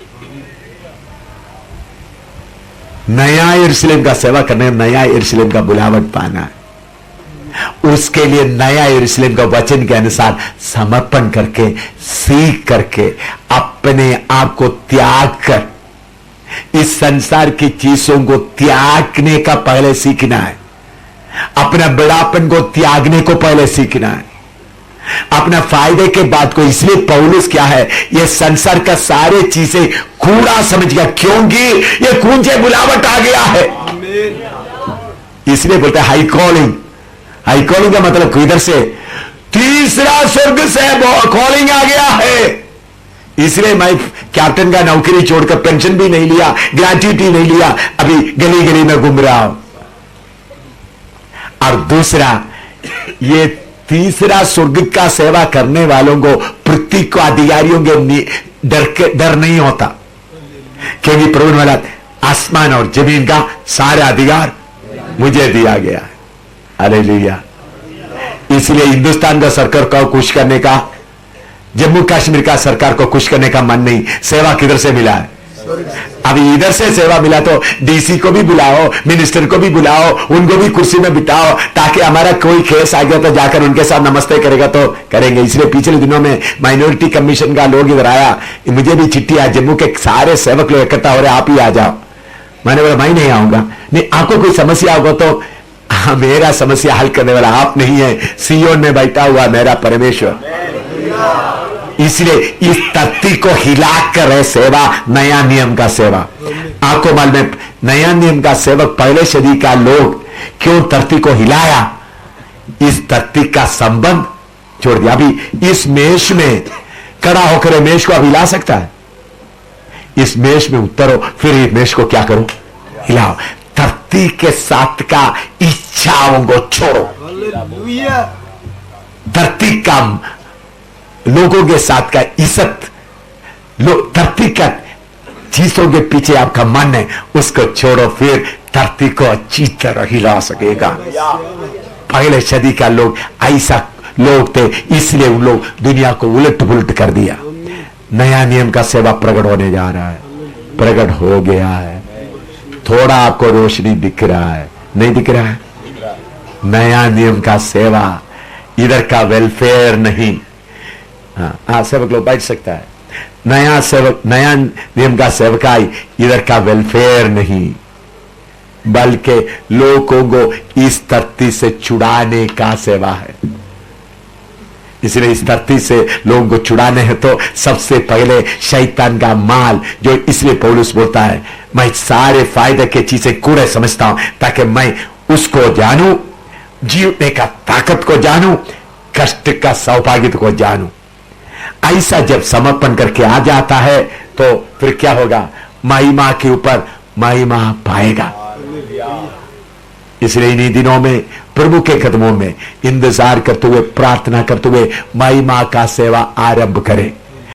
नया यरूशलेम का सेवा करने में नया यरूशलेम का बुलावट पाना है। उसके लिए नया यरूशलेम का वचन के अनुसार समर्पण करके, सीख करके, अपने आप को त्याग कर, इस संसार की चीजों को त्यागने का पहले सीखना है। अपना बड़ापन को त्यागने को पहले सीखना है, अपना फायदे के बाद को। इसलिए पौलुस क्या है, ये संसार का सारे चीजें कूड़ा समझ गया, क्योंकि ये खून से बुलावट आ गया है। इसलिए बोलते हैं हाई कॉलिंग। हाई कॉलिंग का मतलब किधर से? तीसरा स्वर्ग से कॉलिंग आ गया है। इसलिए मैं कैप्टन का नौकरी छोड़कर पेंशन भी नहीं लिया, ग्रेच्युटी नहीं लिया, अभी गली गली में घूम रहा हूं। और दूसरा, ये तीसरा स्वर्ग का सेवा करने वालों को पृथ्वी को अधिकारियों के डर नहीं होता, क्योंकि प्रभु ने बोला आसमान और जमीन का सारा अधिकार मुझे दिया गया है। हालेलुया। इसलिए हिंदुस्तान का सरकार को खुश करने का, जम्मू कश्मीर का सरकार को खुश करने का मन नहीं। सेवा किधर से मिला है? अभी इधर से सेवा मिला तो डीसी को भी बुलाओ, मिनिस्टर को भी बुलाओ, उनको भी कुर्सी में बिठाओ, ताकि हमारा कोई केस आ गया तो जाकर उनके साथ नमस्ते करेगा तो करेंगे। इसलिए पिछले दिनों में माइनॉरिटी कमीशन का लोग इधर आया, मुझे भी चिट्ठी आ, जम्मू के सारे सेवक लोग इकट्ठा हो रहे, आप ही आ जाओ। मैंने बोला मैं नहीं आऊंगा। नहीं, आपको कोई समस्या होगा तो मेरा समस्या हल करने वाला आप नहीं है, सियोन में बैठा हुआ मेरा परमेश्वर। इसलिए इस धरती को हिला कर है सेवा, नया नियम का सेवा। आपको मालूम है, नया नियम का सेवक पहले सदी का लोग क्यों धरती को हिलाया? इस धरती का संबंध छोड़ दिया। अभी इस मेष में खड़ा होकर मेष को अब हिला सकता है? इस मेष में उतरो, फिर इस मेष को क्या करो? हिलाओ। धरती के साथ का इच्छाओं को छोड़ो। धरती का लोगों के साथ का इज्जत, धरती का चीजों के पीछे आपका मन है, उसको छोड़ो, फिर धरती को अच्छी तरह हिला सकेगा। पहले सदी का लोग ऐसा लोग थे, इसलिए उन लोग दुनिया को उलट पुलट कर दिया। नया नियम का सेवा प्रकट होने जा रहा है, प्रकट हो गया है। थोड़ा आपको रोशनी दिख रहा है, नहीं दिख रहा है? नया नियम का सेवा, इधर का वेलफेयर नहीं। हाँ, सेवक लोग बैठ सकता है। नया सेवक, नया नियम का सेवकाई, इधर का वेलफेयर नहीं, बल्कि लोगों को इस धरती से छुड़ाने का सेवा है। इसलिए इस धरती से लोगों को छुड़ाने हैं तो सबसे पहले शैतान का माल, जो इसलिए पौलुस बोलता है मैं सारे फायदे के चीजें कूड़े समझता हूं, ताकि मैं उसको जानूं, जीने का ताकत को जानूं, कष्ट का सौभाग्य को जानूं। ऐसा जब समर्पण करके आ जाता है तो फिर क्या होगा, महिमा के ऊपर महिमा पाएगा। इसलिए इन्हीं दिनों में प्रभु के कदमों में इंतजार करते हुए, प्रार्थना करते हुए महिमा का सेवा आरंभ करें।